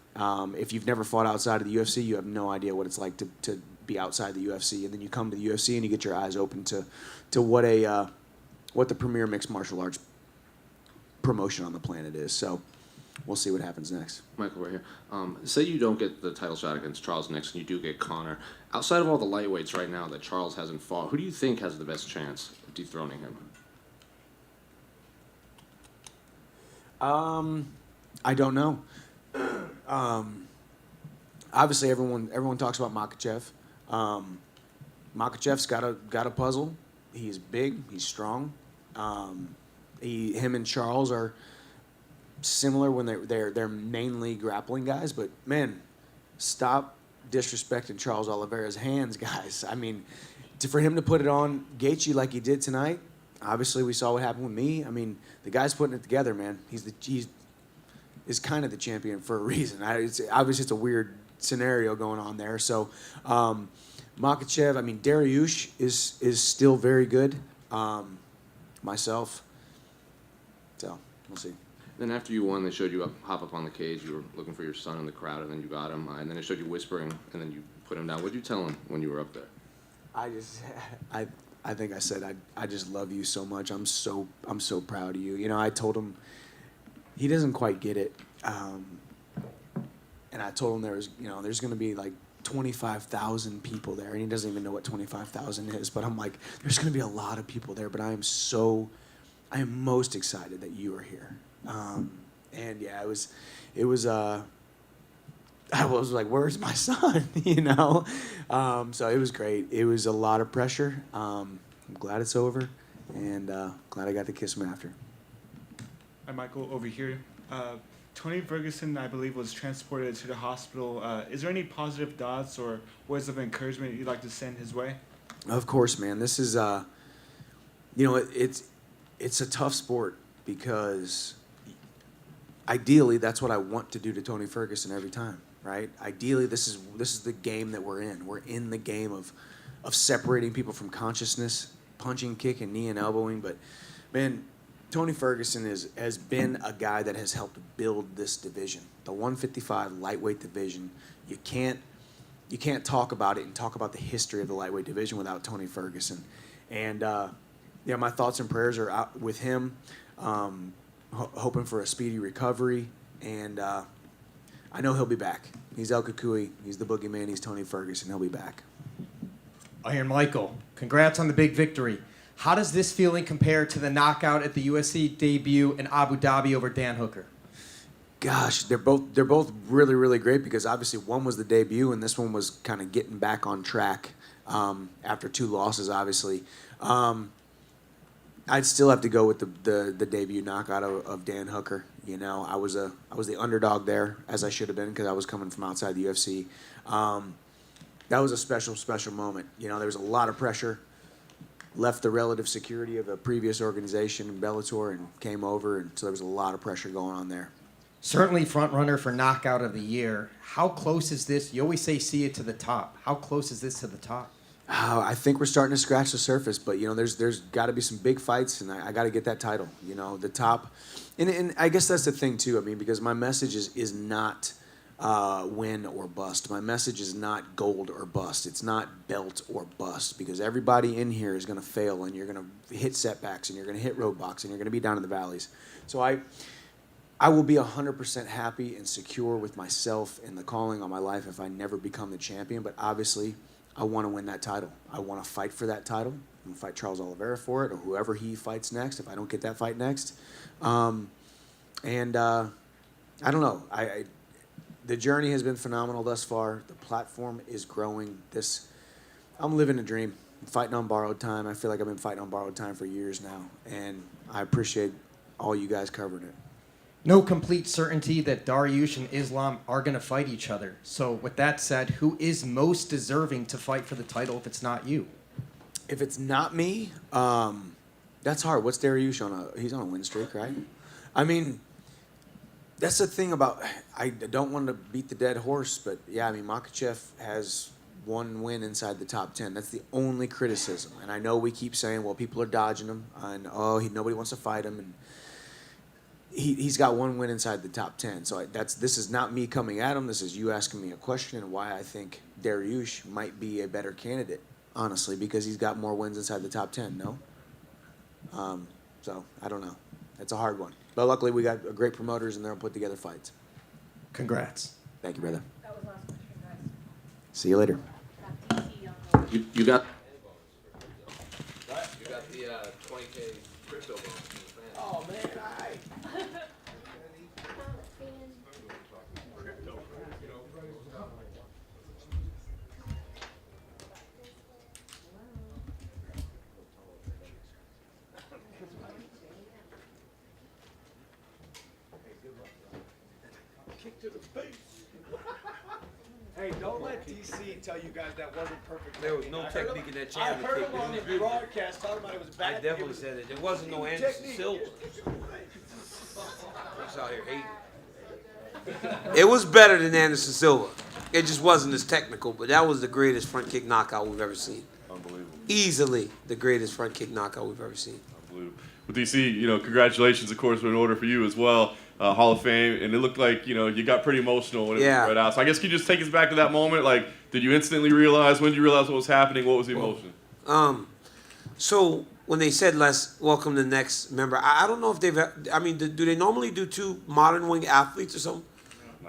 If you've never fought outside of the UFC, you have no idea what it's like to be outside the UFC. And then you come to the UFC and you get your eyes open to what the premier mixed martial arts promotion on the planet is. So we'll see what happens next. Michael, right here. Say you don't get the title shot against Charles next and you do get Conor. Outside of all the lightweights right now that Charles hasn't fought, who do you think has the best chance of dethroning him? I don't know. Obviously, everyone talks about Makhachev. Makhachev's got a puzzle. He's big. He's strong. Him and Charles are similar when they're mainly grappling guys. But man, stop disrespecting Charles Oliveira's hands, guys. I mean, for him to put it on Gaethje like he did tonight. Obviously, we saw what happened with me. I mean, the guy's putting it together, man. He's is kind of the champion for a reason. Obviously, it's a weird scenario going on there. So, Makhachev, I mean, Dariush is still very good. Myself. So, we'll see. Then after you won, they showed you hop up on the cage. You were looking for your son in the crowd, and then you got him. And then they showed you whispering, and then you put him down. What did you tell him when you were up there? I think I said I just love you so much. I'm so proud of you. I told him he doesn't quite get it, and I told him there's going to be like 25,000 people there, and he doesn't even know what 25,000 is. But I'm like, there's going to be a lot of people there, but I am most excited that you are here. And yeah, it was. I was like, where's my son? So it was great. It was a lot of pressure. I'm glad it's over, and glad I got to kiss him after. Hi, Michael, over here. Tony Ferguson, I believe, was transported to the hospital. Is there any positive thoughts or words of encouragement you'd like to send his way? Of course, man. This is, it's a tough sport because ideally that's what I want to do to Tony Ferguson every time, right? Ideally, this is the game that we're in. We're in the game of separating people from consciousness, punching, kicking, knee and elbowing. But man, Tony Ferguson has been a guy that has helped build this division, the 155 lightweight division. You can't talk about it and talk about the history of the lightweight division without Tony Ferguson. And yeah, my thoughts and prayers are out with him, hoping for a speedy recovery. And I know he'll be back. He's El Kukui. He's the boogeyman. He's Tony Ferguson. He'll be back. Iron Michael, congrats on the big victory. How does this feeling compare to the knockout at the UFC debut in Abu Dhabi over Dan Hooker? Gosh, they're both really, really great because obviously one was the debut and this one was kind of getting back on track after 2 losses, obviously. I'd still have to go with the debut knockout of Dan Hooker. You know, I was the underdog there, as I should have been because I was coming from outside the UFC. That was a special moment. You know, there was a lot of pressure. Left the relative security of a previous organization in Bellator and came over, and so there was a lot of pressure going on there. Certainly front runner for knockout of the year. How close is this? You always say see it to the top. How close is this to the top? I think we're starting to scratch the surface, but you know, there's got to be some big fights, and I got to get that title. You know, the top, and I guess that's the thing too. I mean, because my message is not win or bust. My message is not gold or bust. It's not belt or bust, because everybody in here is going to fail, and you're going to hit setbacks, and you're going to hit roadblocks, and you're going to be down in the valleys. So I will be 100% happy and secure with myself and the calling on my life if I never become the champion. But obviously, I want to win that title. I want to fight for that title. I'm going to fight Charles Oliveira for it, or whoever he fights next if I don't get that fight next. I don't know. The journey has been phenomenal thus far. The platform is growing. I'm living a dream. I'm fighting on borrowed time. I feel like I've been fighting on borrowed time for years now, and I appreciate all you guys covering it. No complete certainty that Dariush and Islam are going to fight each other. So with that said, who is most deserving to fight for the title if it's not you? If it's not me, that's hard. What's Dariush on he's on a win streak, right? I mean, that's the thing about, I don't want to beat the dead horse, but yeah, I mean, Makhachev has 1 win inside the top 10. That's the only criticism. And I know we keep saying, well, people are dodging him, and nobody wants to fight him, and he's got 1 win inside the top 10. So this is not me coming at him. This is you asking me a question and why I think Dariush might be a better candidate, honestly, because he's got more wins inside the top 10, no? So I don't know. It's a hard one. But luckily, we got great promoters, and they'll put together fights. Congrats. Thank you, brother. That was last question, guys. See you later. You got the 20K crypto bonus. Oh, man, Kick to the face. Hey, don't let DC tell you guys that wasn't perfect. There was no technique in that I champion heard kick. him on the broadcast talking about it was bad. I definitely said it. There wasn't no Anderson Silva. He's out here hating. It was better than Anderson Silva. It just wasn't as technical, but that was the greatest front kick knockout we've ever seen. Unbelievable. Easily the greatest front kick knockout we've ever seen. Unbelievable. Well, DC, congratulations, of course, were in order for you as well. Hall of Fame, and it looked like, you got pretty emotional when it was right out. So I guess can you just take us back to that moment? Like, did you instantly realize? When did you realize what was happening? What was the emotion? So when they said let's welcome the next member, I don't know if do they normally do 2 modern wing athletes or something?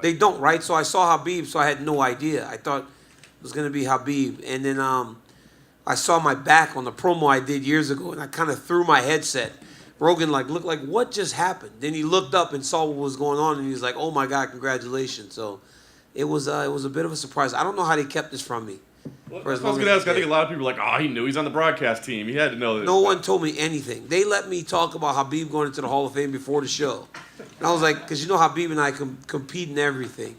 They don't, right? So I saw Habib, so I had no idea. I thought it was going to be Habib. And then I saw my back on the promo I did years ago, and I kind of threw my headset. Rogan looked like, what just happened? Then he looked up and saw what was going on, and he was like, oh my God, congratulations. So it was a bit of a surprise. I don't know how they kept this from me. Well, that's what I was going to ask. I think a lot of people are like, he knew. He's on the broadcast team. He had to know that. No one told me anything. They let me talk about Habib going into the Hall of Fame before the show. And I was like, because Habib and I compete in everything.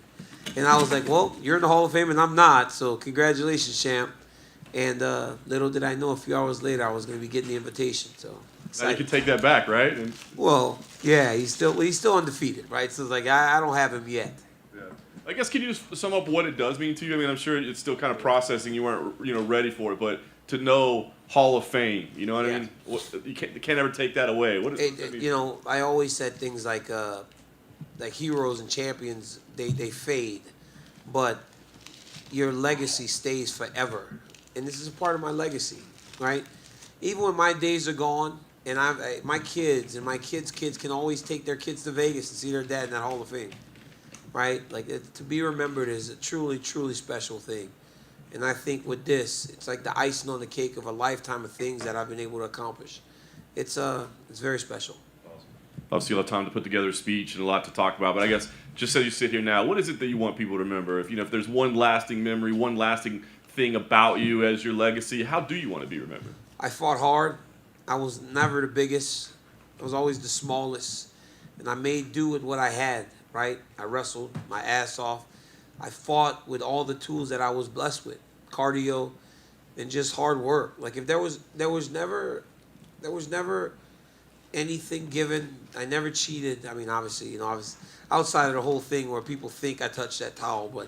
And I was like, well, you're in the Hall of Fame and I'm not, so congratulations, champ. And little did I know, a few hours later, I was going to be getting the invitation. So Now you can take that back, right? And Well, yeah, he's still undefeated, right? So it's like I don't have him yet. I guess can you just sum up what it does mean to you? I mean, I'm sure it's still kind of processing. You weren't, ready for it, but to know Hall of Fame, you know what I mean? You can't ever take that away. What does that mean? I always said things like heroes and champions, they fade, but your legacy stays forever, and this is a part of my legacy, right? Even when my days are gone, and my kids and my kids' kids can always take their kids to Vegas and see their dad in that Hall of Fame. Right? Like, to be remembered is a truly, truly special thing. And I think with this, it's like the icing on the cake of a lifetime of things that I've been able to accomplish. It's very special. Obviously, you'll have time to put together a speech and a lot to talk about. But I guess just as you sit here now, what is it that you want people to remember? If there's one lasting memory, one lasting thing about you as your legacy, how do you want to be remembered? I fought hard. I was never the biggest. I was always the smallest. And I made do with what I had. Right? I wrestled my ass off. I fought with all the tools that I was blessed with, cardio, and just hard work. Like, if there was never anything given. I never cheated. I mean, obviously, I was outside of the whole thing where people think I touched that towel, but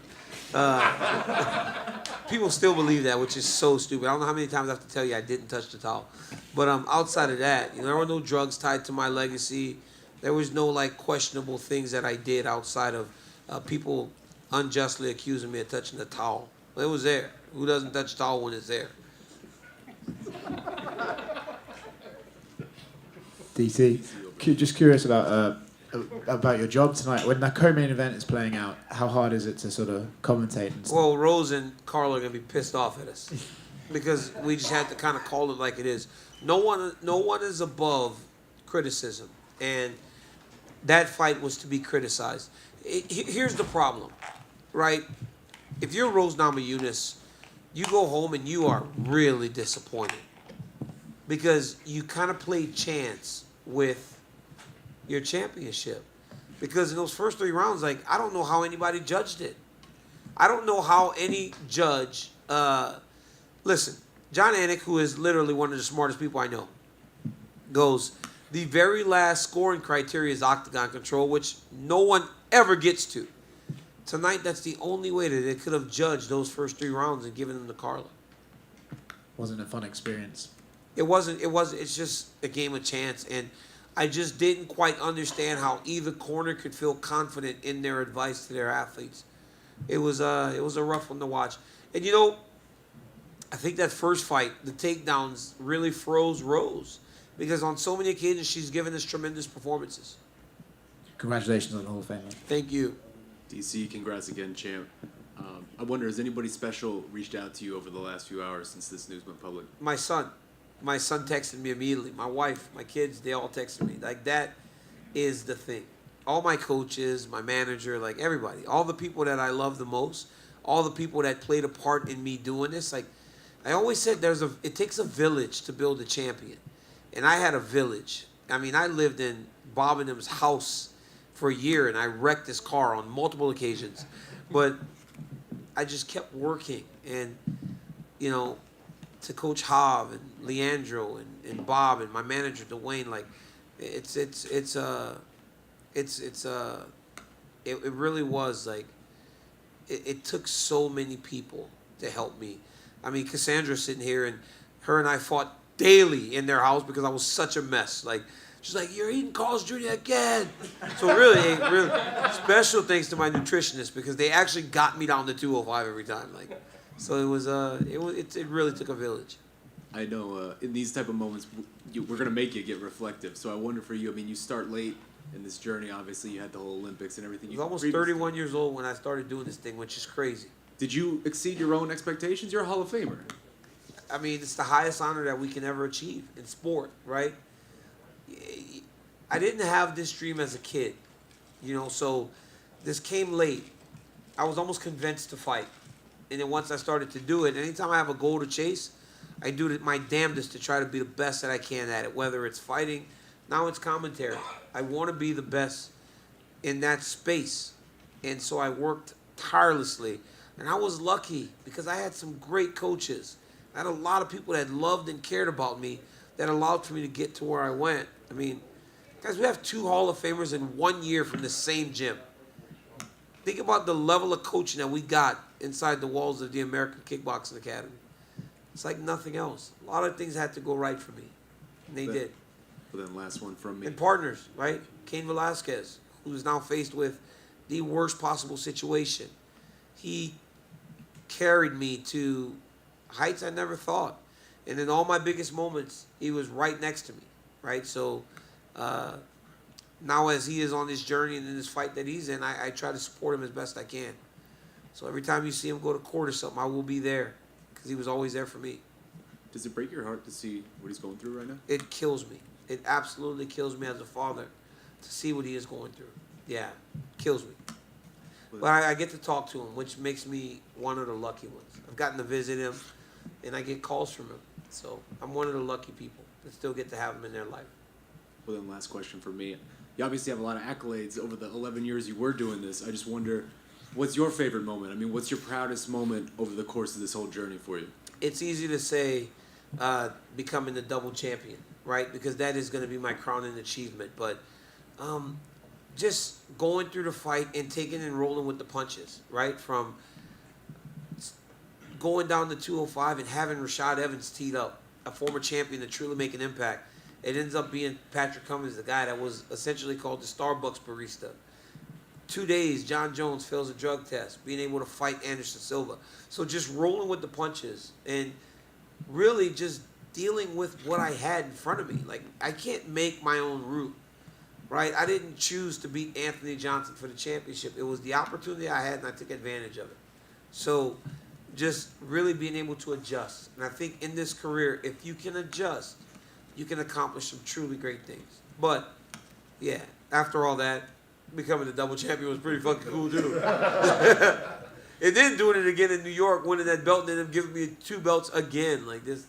people still believe that, which is so stupid. I don't know how many times I have to tell you I didn't touch the towel. But outside of that, there were no drugs tied to my legacy. There was no questionable things that I did outside of people unjustly accusing me of touching the towel. It was there. Who doesn't touch the towel when it's there? DC, just curious about your job tonight. When the co-main event is playing out, how hard is it to sort of commentate? And Well, Rose and Carla are gonna be pissed off at us because we just had to kind of call it like it is. No one is above criticism, and that fight was to be criticized. Here's the problem, right? If you're Rose Namajunas, you go home and you are really disappointed because you kind of played chance with your championship. Because in those first 3 rounds, I don't know how anybody judged it. I don't know how any judge, listen, John Anik, who is literally one of the smartest people I know, goes, the very last scoring criteria is octagon control, which no one ever gets to. Tonight, that's the only way that they could have judged those first 3 rounds and given them to Carla. wasn't a fun experience. It wasn't. It's just a game of chance, and I just didn't quite understand how either corner could feel confident in their advice to their athletes. It was a rough one to watch, and I think that first fight, the takedowns really froze Rose. Because on so many occasions, she's given us tremendous performances. Congratulations on the Hall of Fame. Thank you. DC, congrats again, champ. I wonder, has anybody special reached out to you over the last few hours since this news went public? My son texted me immediately. My wife, my kids, they all texted me. That is the thing. All my coaches, my manager, everybody, all the people that I love the most, all the people that played a part in me doing this. I always said, it takes a village to build a champion. And I had a village. I mean, I lived in Bob and them's house for a year, and I wrecked his car on multiple occasions. But I just kept working. And, to Coach Hav and Leandro and Bob and my manager, Dwayne, it really was, it took so many people to help me. I mean, Cassandra's sitting here, and her and I fought daily in their house because I was such a mess. She's like, you're eating Carl's Jr. again. So really special thanks to my nutritionist because they actually got me down to 205 every time. So it really took a village. I know in these type of moments, we're gonna make you get reflective. So I wonder for you. I mean, you start late in this journey. Obviously, you had the whole Olympics and everything. I was almost 31 years old when I started doing this thing, which is crazy. Did you exceed your own expectations? You're a Hall of Famer. I mean, it's the highest honor that we can ever achieve in sport, right? I didn't have this dream as a kid, so this came late. I was almost convinced to fight. And then once I started to do it, anytime I have a goal to chase, I do my damnedest to try to be the best that I can at it, whether it's fighting, now it's commentary. I want to be the best in that space. And so I worked tirelessly. And I was lucky because I had some great coaches. I had a lot of people that loved and cared about me that allowed for me to get to where I went. I mean, guys, we have 2 Hall of Famers in 1 year from the same gym. Think about the level of coaching that we got inside the walls of the American Kickboxing Academy. It's like nothing else. A lot of things had to go right for me, and they did. But then last one from me. And partners, right? Cain Velasquez, who's now faced with the worst possible situation. He carried me to heights I never thought. And in all my biggest moments, he was right next to me, right? So now as he is on this journey and in this fight that he's in, I try to support him as best I can. So every time you see him go to court or something, I will be there because he was always there for me. Does it break your heart to see what he's going through right now? It kills me. It absolutely kills me as a father to see what he is going through. Yeah, kills me. But I get to talk to him, which makes me one of the lucky ones. I've gotten to visit him, and I get calls from him. So I'm one of the lucky people that still get to have him in their life. Well, then last question for me. You obviously have a lot of accolades over the 11 years you were doing this. I just wonder, what's your favorite moment? I mean, what's your proudest moment over the course of this whole journey for you? It's easy to say becoming the double champion, right? Because that is going to be my crowning achievement. But just going through the fight and taking and rolling with the punches, right? From going down to 205 and having Rashad Evans teed up, a former champion to truly make an impact. It ends up being Patrick Cummins, the guy that was essentially called the Starbucks barista. 2 days, John Jones fails a drug test, being able to fight Anderson Silva. So just rolling with the punches and really just dealing with what I had in front of me. Like, I can't make my own route, right? I didn't choose to beat Anthony Johnson for the championship. It was the opportunity I had, and I took advantage of it. So just really being able to adjust. And I think in this career, if you can adjust, you can accomplish some truly great things. But, yeah, after all that, becoming the double champion was pretty fucking cool, too. And then doing it again in New York, winning that belt, and then them giving me 2 belts again. Like this,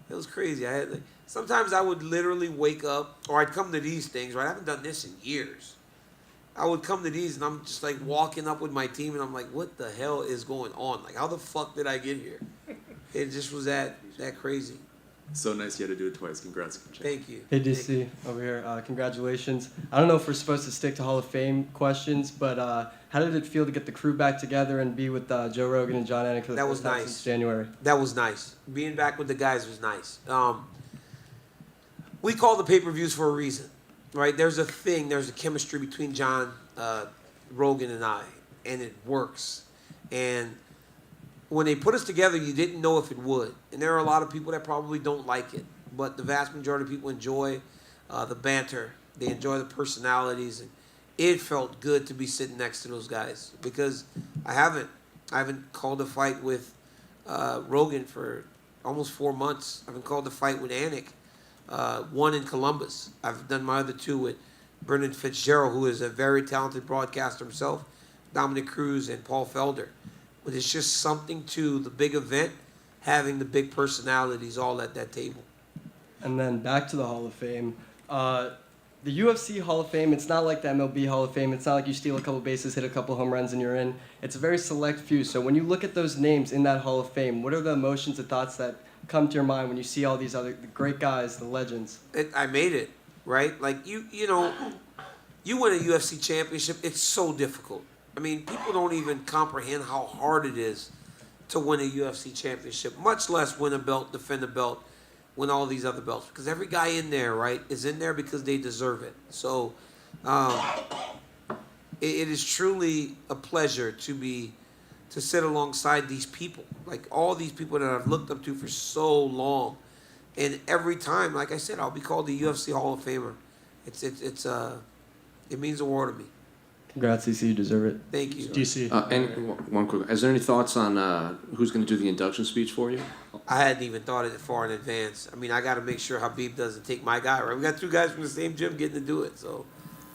it was crazy. I had sometimes I would literally wake up, or I'd come to these things, right? I haven't done this in years. I would come to these, and I'm just like walking up with my team, and I'm like, what the hell is going on? Like, how the fuck did I get here? It just was that crazy. So nice you had to do it twice. Congrats. Thank you. Hey, DC, over here. Congratulations. I don't know if we're supposed to stick to Hall of Fame questions, but how did it feel to get the crew back together and be with Joe Rogan and John Anik for the first time since January? That was nice. Being back with the guys was nice. We call the pay-per-views for a reason, right? There's a chemistry between John, Rogan, and I, and it works. And when they put us together, you didn't know if it would. And there are a lot of people that probably don't like it. But the vast majority of people enjoy the banter. They enjoy the personalities. And it felt good to be sitting next to those guys. Because I haven't called a fight with Rogan for almost 4 months. I haven't called a fight with Anik. One in Columbus. I've done my other 2 with Brendan Fitzgerald, who is a very talented broadcaster himself, Dominic Cruz, and Paul Felder. But it's just something to the big event, having the big personalities all at that table. And then back to the Hall of Fame. The UFC Hall of Fame, it's not like the MLB Hall of Fame. It's not like you steal a couple bases, hit a couple home runs, and you're in. It's a very select few. So when you look at those names in that Hall of Fame, what are the emotions and thoughts that come to your mind when you see all these other great guys, the legends? I made it, right? Like, you know, you win a UFC championship, it's so difficult. I mean, people don't even comprehend how hard it is to win a UFC championship, much less win a belt, defend a belt, win all these other belts. Because every guy in there, right, is in there because they deserve it. So it is truly a pleasure to sit alongside these people, like all these people that I've looked up to for so long. And every time, like I said, I'll be called the UFC Hall of Famer. It means the world to me. Congrats, DC. You deserve it. Thank you. DC. And one quick, is there any thoughts on who's going to do the induction speech for you? I hadn't even thought of it far in advance. I mean, I got to make sure Habib doesn't take my guy, right? We got 2 guys from the same gym getting to do it, so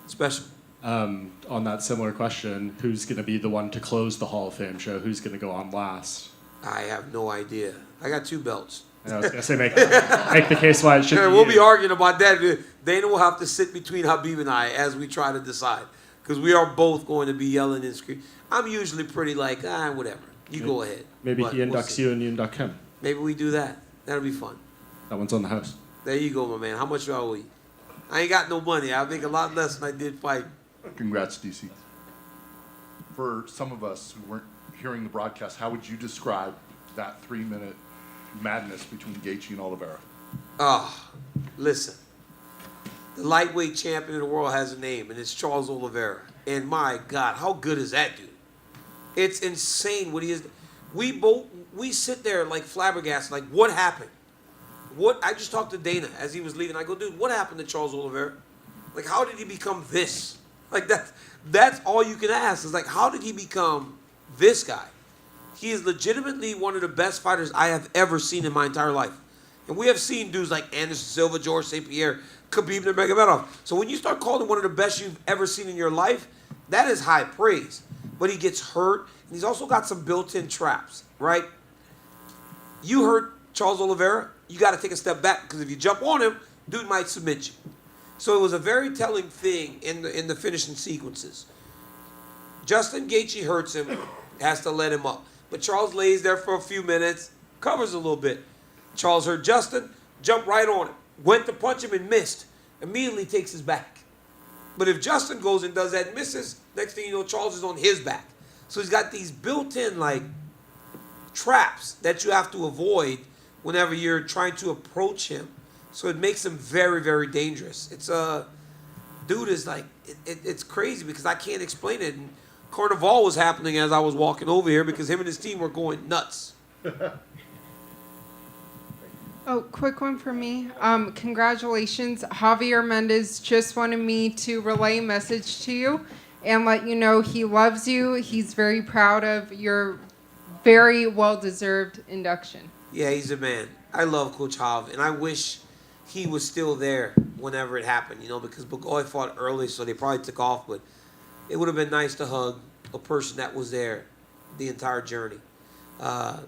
special. On that similar question, who's going to be the one to close the Hall of Fame show? Who's going to go on last? I have no idea. I got 2 belts. I was going to say, make the case why it should be We'll you. be arguing about that. Dana will have to sit between Habib and I as we try to decide. Because we are both going to be yelling and screaming. I'm usually pretty like, whatever. You go ahead. Maybe But he inducts you and you induct him. Maybe we do that. That'll be fun. That one's on the house. There you go, my man. How much do I owe you? I ain't got no money. I make a lot less than I did fighting. Congrats, DC. For some of us who weren't hearing the broadcast, how would you describe that 3-minute madness between Gaethje and Oliveira? Listen. The lightweight champion of the world has a name, and it's Charles Oliveira. And my God, how good is that dude? It's insane what he is. We sit there like flabbergasted, like, what happened? I just talked to Dana as he was leaving. I go, dude, what happened to Charles Oliveira? Like, how did he become this? Like, that's all you can ask. Is like, how did he become this guy? He is legitimately one of the best fighters I have ever seen in my entire life. And we have seen dudes like Anderson Silva, George St. Pierre, Khabib Nurmagomedov. So when you start calling one of the best you've ever seen in your life, that is high praise. But he gets hurt, and he's also got some built-in traps, right? You hurt Charles Oliveira, you got to take a step back, because if you jump on him, dude might submit you. So it was a very telling thing in the finishing sequences. Justin Gaethje hurts him, has to let him up. But Charles lays there for a few minutes, covers a little bit. Charles hurt Justin, jumped right on him, went to punch him and missed. Immediately takes his back. But if Justin goes and does that and misses, next thing you know, Charles is on his back. So he's got these built-in, like, traps that you have to avoid whenever you're trying to approach him. So it makes him very, very dangerous. It's dude is like, it's crazy because I can't explain it. And Carnival was happening as I was walking over here because him and his team were going nuts. Oh, quick one for me. Congratulations. Javier Mendez just wanted me to relay a message to you and let you know he loves you. He's very proud of your very well-deserved induction. Yeah, he's a man. I love Coach Jav, and I wish he was still there whenever it happened, because Bogoy fought early, so they probably took off, but it would have been nice to hug a person that was there the entire journey. I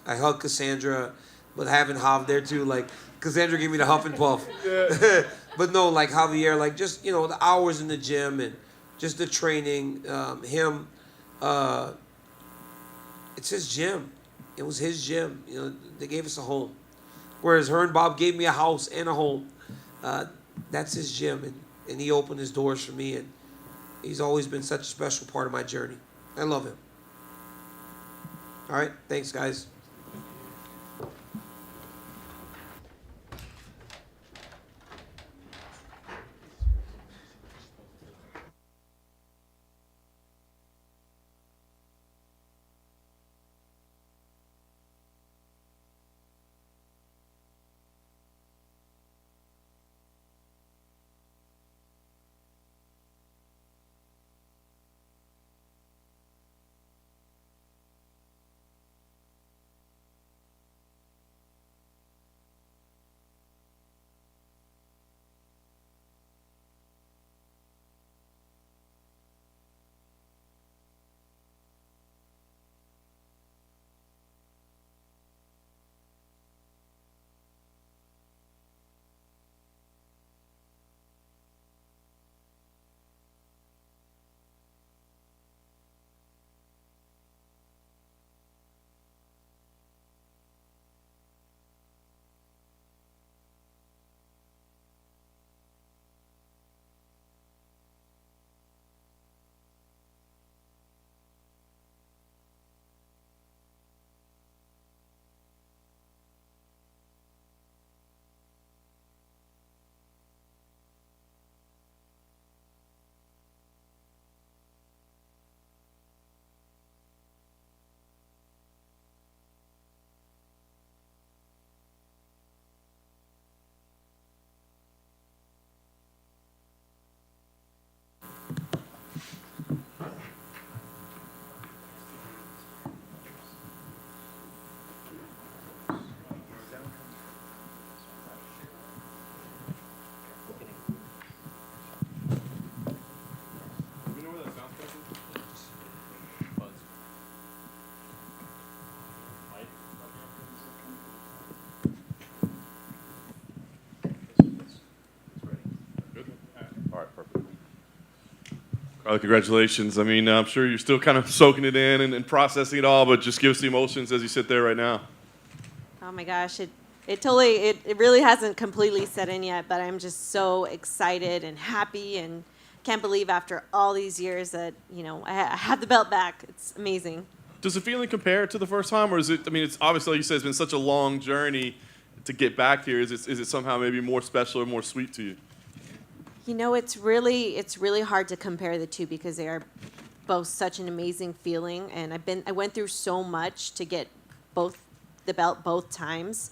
hugged Cassandra, but having Jav there too, like, Cassandra gave me the huff and puff. Yeah. But no, like Javier, like just, the hours in the gym and just the training, it's his gym. It was his gym. They gave us a home. Whereas her and Bob gave me a house and a home. That's his gym, and he opened his doors for me, and he's always been such a special part of my journey. I love him. All right, thanks, guys. Carla, congratulations. I mean, I'm sure you're still kind of soaking it in and processing it all, but just give us the emotions as you sit there right now. Oh my gosh, It really hasn't completely set in yet, but I'm just so excited and happy and can't believe after all these years that, I have the belt back. It's amazing. Does the feeling compare to the first time, or is it? I mean, it's obviously, like you said, it's been such a long journey to get back here. Is it somehow maybe more special or more sweet to you? It's really hard to compare the two because they are both such an amazing feeling, and I went through so much to get the belt both times.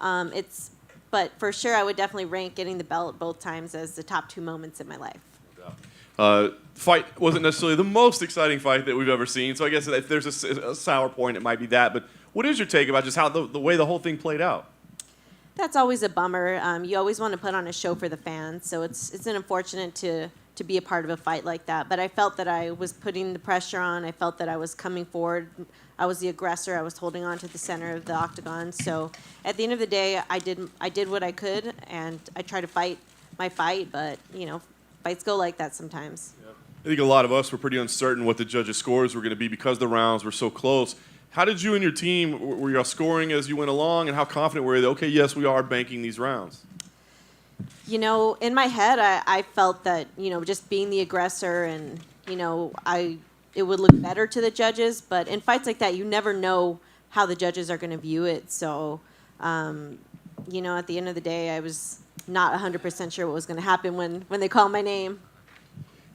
But for sure, I would definitely rank getting the belt both times as the top 2 moments in my life. Fight wasn't necessarily the most exciting fight that we've ever seen, so I guess if there's a sour point, it might be that. But what is your take about just how the way the whole thing played out? That's always a bummer. You always want to put on a show for the fans, so it's unfortunate to be a part of a fight like that. But I felt that I was putting the pressure on. I felt that I was coming forward. I was the aggressor. I was holding on to the center of the octagon. So at the end of the day, I did what I could, and I tried to fight my fight. But fights go like that sometimes. I think a lot of us were pretty uncertain what the judges' scores were going to be because the rounds were so close. How did you and your team, were you scoring as you went along, and how confident were you that, okay, yes, we are banking these rounds? In my head, I felt that, just being the aggressor and, it would look better to the judges. But in fights like that, you never know how the judges are going to view it. So, at the end of the day, I was not 100% sure what was going to happen when they called my name.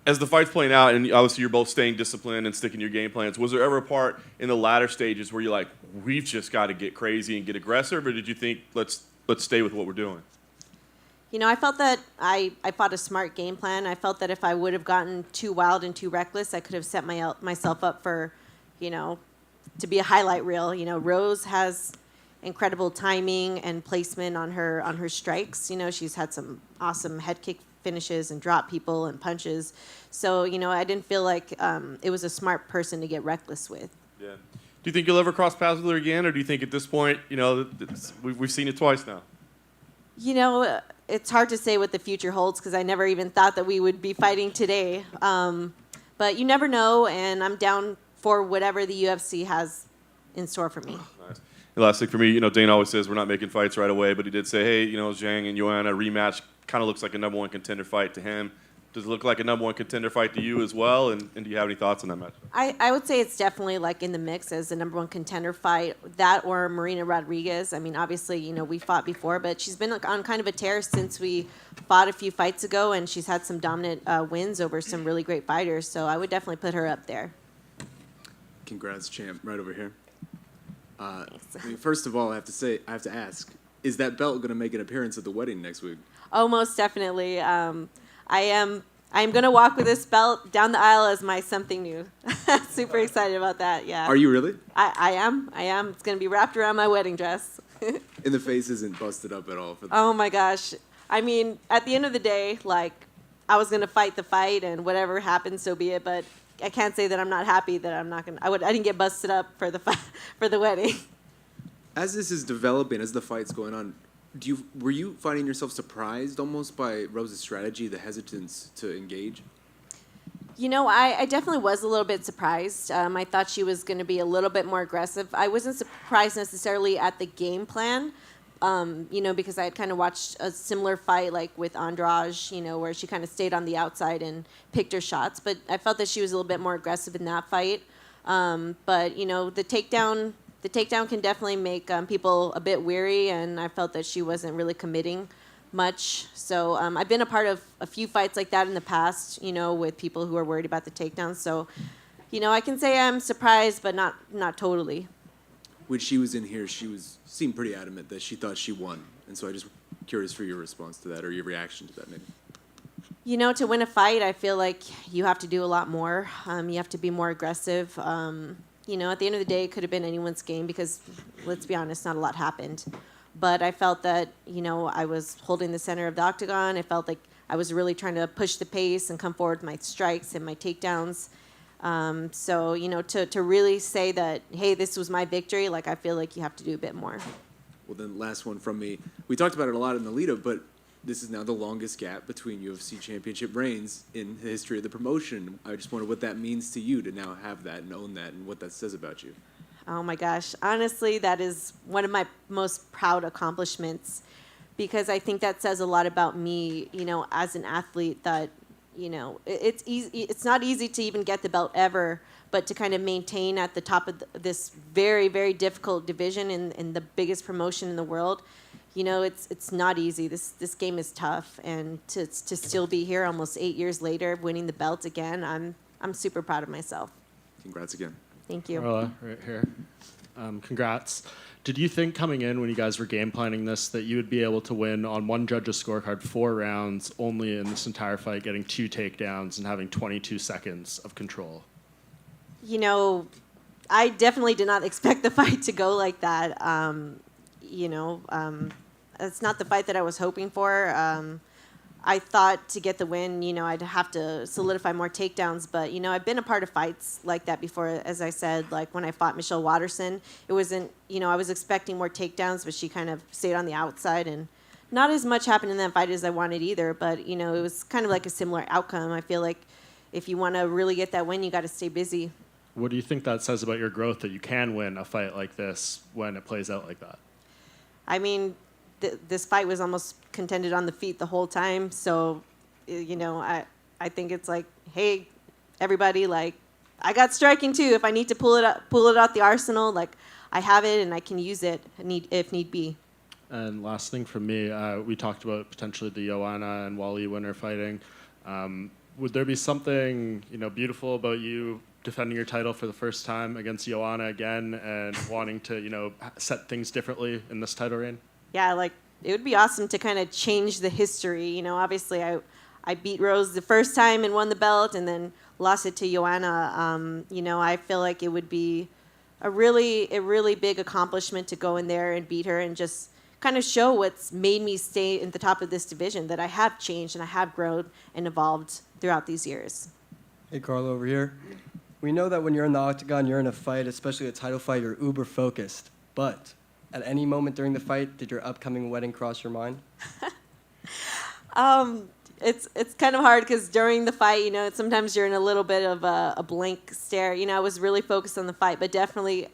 As the fight's playing out, and obviously you're both staying disciplined and sticking to your game plans, was there ever a part in the latter stages where you're like, we've just got to get crazy and get aggressive, or did you think, let's stay with what we're doing? I felt that I fought a smart game plan. I felt that if I would have gotten too wild and too reckless, I could have set myself up for, to be a highlight reel. Rose has incredible timing and placement on her strikes. She's had some awesome head kick finishes and drop people and punches. So, I didn't feel like it was a smart person to get reckless with. Yeah. Do you think you'll ever cross paths with her again, or do you think at this point, we've seen it twice now? It's hard to say what the future holds because I never even thought that we would be fighting today. But you never know, and I'm down for whatever the UFC has in store for me. Nice. The last thing for me, Dane always says we're not making fights right away, but he did say, hey, Zhang and Joanna rematch kind of looks like a number 1 contender fight to him. Does it look like a number 1 contender fight to you as well? And do you have any thoughts on that match? I would say it's definitely like in the mix as the number 1 contender fight. That or Marina Rodriguez. I mean, obviously, we fought before, but she's been on kind of a tear since we fought a few fights ago, and she's had some dominant wins over some really great fighters. So I would definitely put her up there. Congrats, champ, right over here. First of all, I have to ask, is that belt going to make an appearance at the wedding next week? Oh, most definitely. I'm going to walk with this belt down the aisle as my something new. Super excited about that, yeah. Are you really? I am. It's going to be wrapped around my wedding dress. And the face isn't busted up at all? Oh, my gosh. I mean, at the end of the day, I was going to fight the fight, and whatever happens, so be it. But I can't say that I'm not happy that I'm not going to. I didn't get busted up for the wedding. As this is developing, as the fight's going on, were you finding yourself surprised almost by Rose's strategy, the hesitance to engage? I definitely was a little bit surprised. I thought she was going to be a little bit more aggressive. I wasn't surprised necessarily at the game plan, because I had kind of watched a similar fight like with Andrade, where she kind of stayed on the outside and picked her shots. But I felt that she was a little bit more aggressive in that fight. But the takedown can definitely make people a bit weary, and I felt that she wasn't really committing much. So I've been a part of a few fights like that in the past, with people who are worried about the takedown. So, I can say I'm surprised, but not totally. When she was in here, seemed pretty adamant that she thought she won. And so I'm just curious for your response to that or your reaction to that maybe. To win a fight, I feel like you have to do a lot more. You have to be more aggressive. At the end of the day, it could have been anyone's game because, let's be honest, not a lot happened. But I felt that, I was holding the center of the octagon. I felt like I was really trying to push the pace and come forward with my strikes and my takedowns. So, to really say that, hey, this was my victory, I feel like you have to do a bit more. Well, then last one from me. We talked about it a lot in the lead-up, but this is now the longest gap between UFC championship reigns in the history of the promotion. I just wonder what that means to you to now have that and own that and what that says about you. Oh my gosh. Honestly, that is one of my most proud accomplishments because I think that says a lot about me, as an athlete that, it's easy. It's not easy to even get the belt ever, but to kind of maintain at the top of this very, very difficult division in the biggest promotion in the world, it's not easy. This game is tough, and to still be here almost 8 years later, winning the belt again, I'm super proud of myself. Congrats again. Thank you. Carla, right here. Congrats. Did you think coming in when you guys were game planning this that you would be able to win on one judge's scorecard 4 rounds only in this entire fight, getting 2 takedowns and having 22 seconds of control? I definitely did not expect the fight to go like that. It's not the fight that I was hoping for. I thought to get the win, I'd have to solidify more takedowns. But, I've been a part of fights like that before. As I said, like when I fought Michelle Watterson, it wasn't, I was expecting more takedowns, but she kind of stayed on the outside. And not as much happened in that fight as I wanted either. But, it was kind of like a similar outcome. I feel like if you want to really get that win, you got to stay busy. What do you think that says about your growth, that you can win a fight like this when it plays out like that? I mean, this fight was almost contended on the feet the whole time. So, I think it's like, hey, everybody, like, I got striking too. If I need to pull it out the arsenal, like, I have it and I can use it if need be. And last thing from me, we talked about potentially the Joanna and Wally winner fighting. Would there be something, beautiful about you defending your title for the first time against Joanna again and wanting to, set things differently in this title reign? Yeah, like, it would be awesome to kind of change the history. Obviously I beat Rose the first time and won the belt and then lost it to Joanna. I feel like it would be a really big accomplishment to go in there and beat her and just kind of show what's made me stay at the top of this division, that I have changed and I have grown and evolved throughout these years. Hey, Carla, over here. We know that when you're in the octagon, you're in a fight, especially a title fight, you're uber focused. But at any moment during the fight, did your upcoming wedding cross your mind? It's kind of hard because during the fight, sometimes you're in a little bit of a blank stare. I was really focused on the fight, but definitely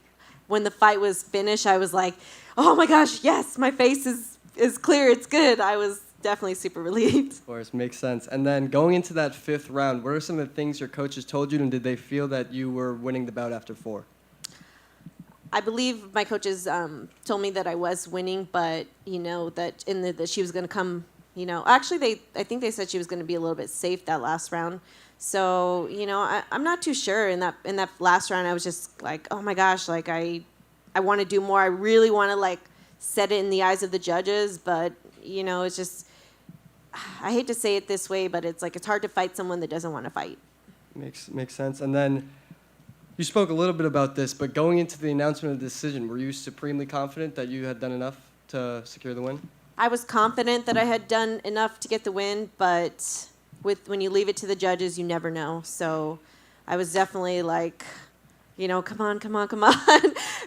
when the fight was finished, I was like, oh my gosh, yes, my face is clear, it's good. I was definitely super relieved. Of course, makes sense. And then going into that 5th round, what are some of the things your coaches told you, and did they feel that you were winning the bout after 4? I believe my coaches told me that I was winning, but that that she was going to come. Actually, I think they said she was going to be a little bit safe that last round. So I'm not too sure. In that last round, I was just like, oh my gosh, like I want to do more. I really want to like set it in the eyes of the judges, but it's just, I hate to say it this way, but it's like it's hard to fight someone that doesn't want to fight. Makes sense. And then you spoke a little bit about this, but going into the announcement of the decision, were you supremely confident that you had done enough to secure the win? I was confident that I had done enough to get the win, but when you leave it to the judges, you never know. So I was definitely like, come on,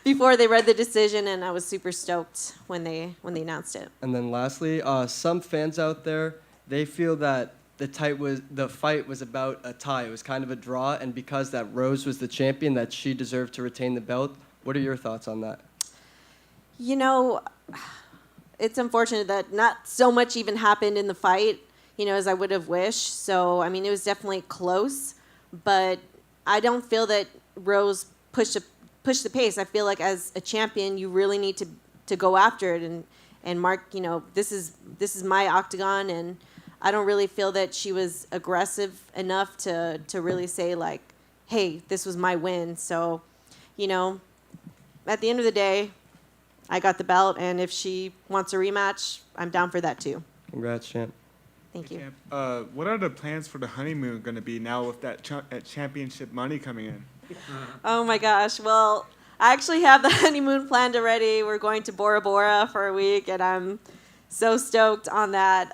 before they read the decision, and I was super stoked when they announced it. And then lastly, some fans out there, they feel that the fight was about a tie. It was kind of a draw, and because that Rose was the champion, that she deserved to retain the belt. What are your thoughts on that? It's unfortunate that not so much even happened in the fight, as I would have wished. So, I mean, it was definitely close, but I don't feel that Rose pushed the pace. I feel like as a champion, you really need to go after it and mark, this is my octagon, and I don't really feel that she was aggressive enough to really say like, hey, this was my win. So, at the end of the day, I got the belt, and if she wants a rematch, I'm down for that too. Congrats, champ. Thank you. What are the plans for the honeymoon going to be now with that championship money coming in? Oh my gosh. Well, I actually have the honeymoon planned already. We're going to Bora Bora for a week, and I'm so stoked on that.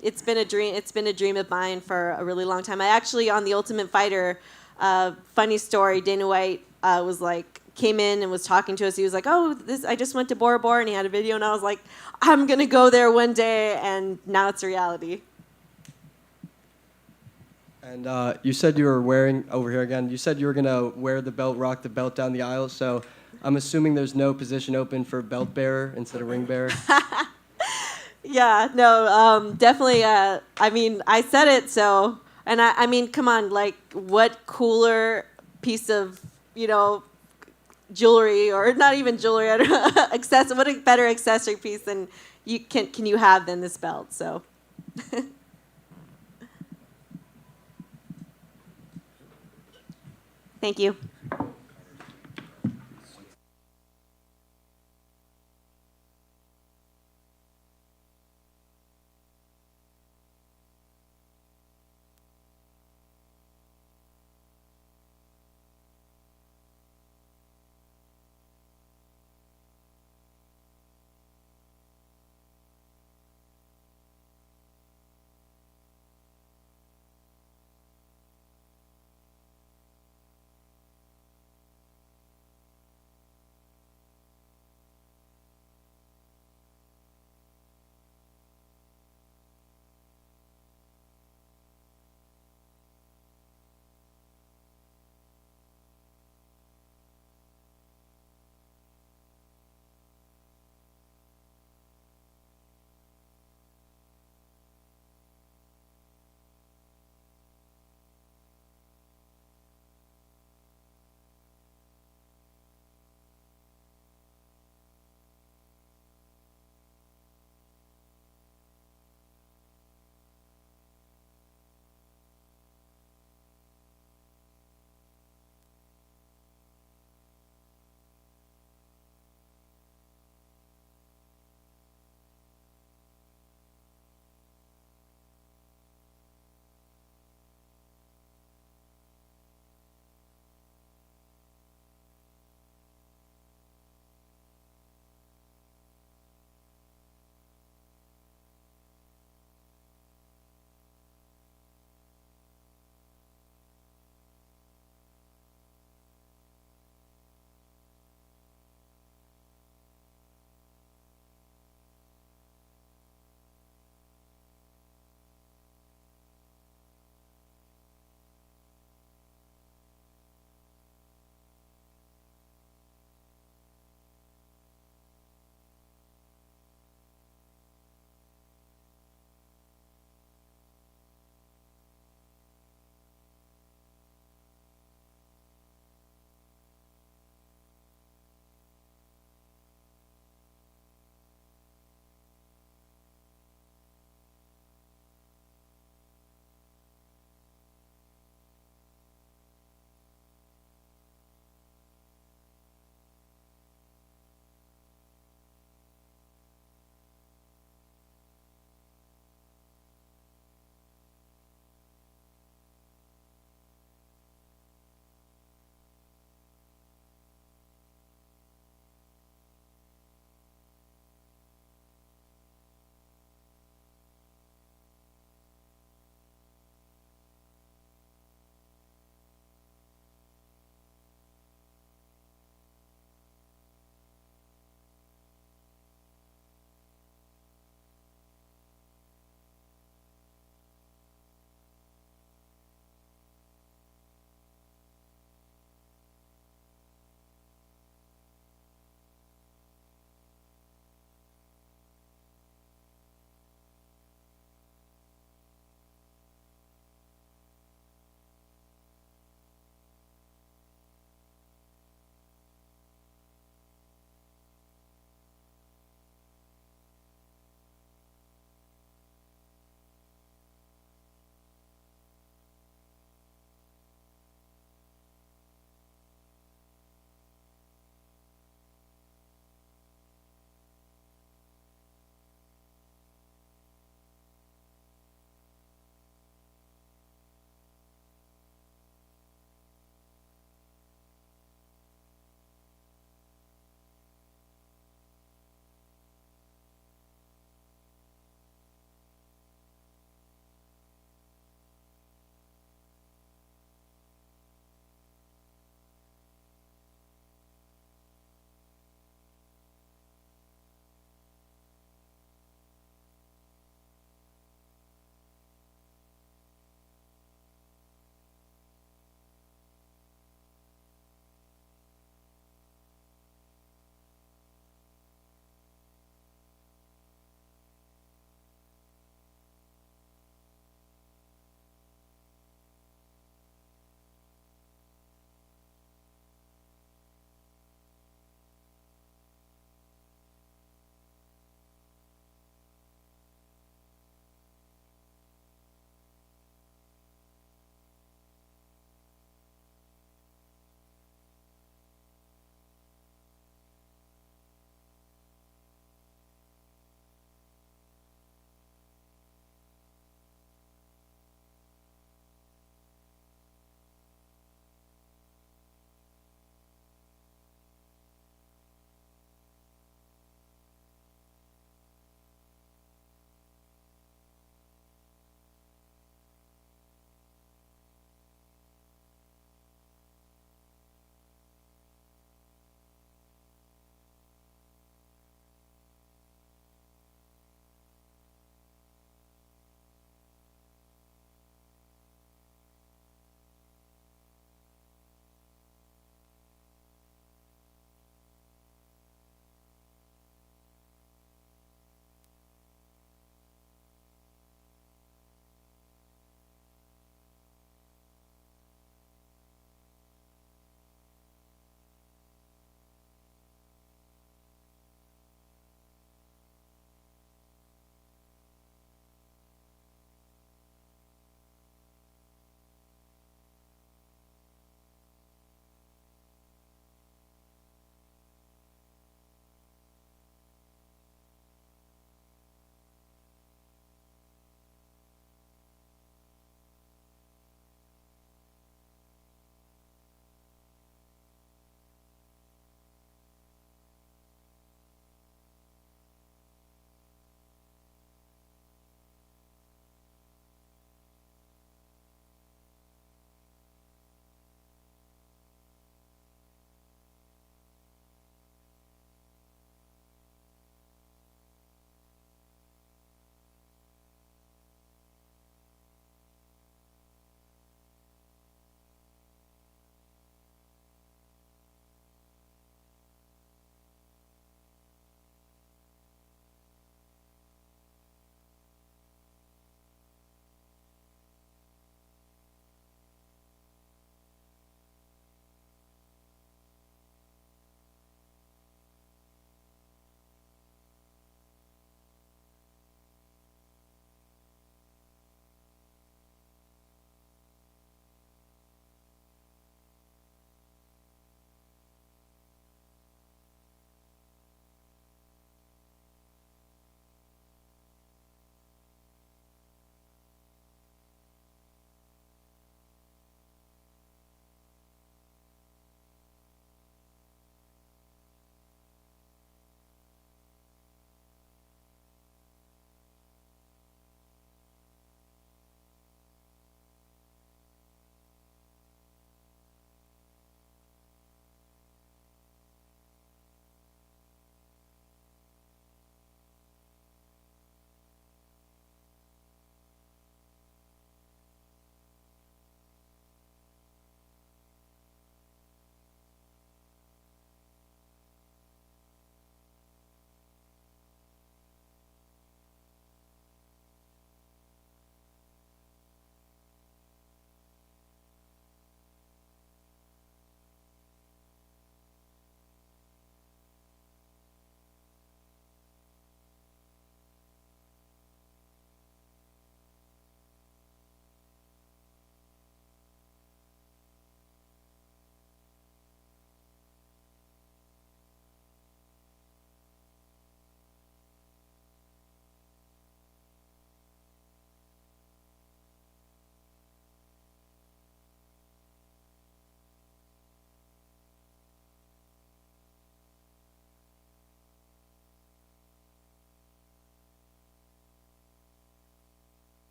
It's been a dream. It's been a dream of mine for a really long time. I actually, on The Ultimate Fighter, funny story, Dana White came in and was talking to us. He was like, I just went to Bora Bora, and he had a video, and I was like, I'm going to go there one day, and now it's a reality. And you said you were wearing, over here again, you said you were going to wear the belt, rock the belt down the aisle. So I'm assuming there's no position open for belt bearer instead of ring bearer. Yeah, no, definitely. I mean, I said it, so, and I mean, come on, like, what cooler piece of, jewelry, or not even jewelry, I don't know, what a better accessory piece than can you have than this belt? So. Thank you.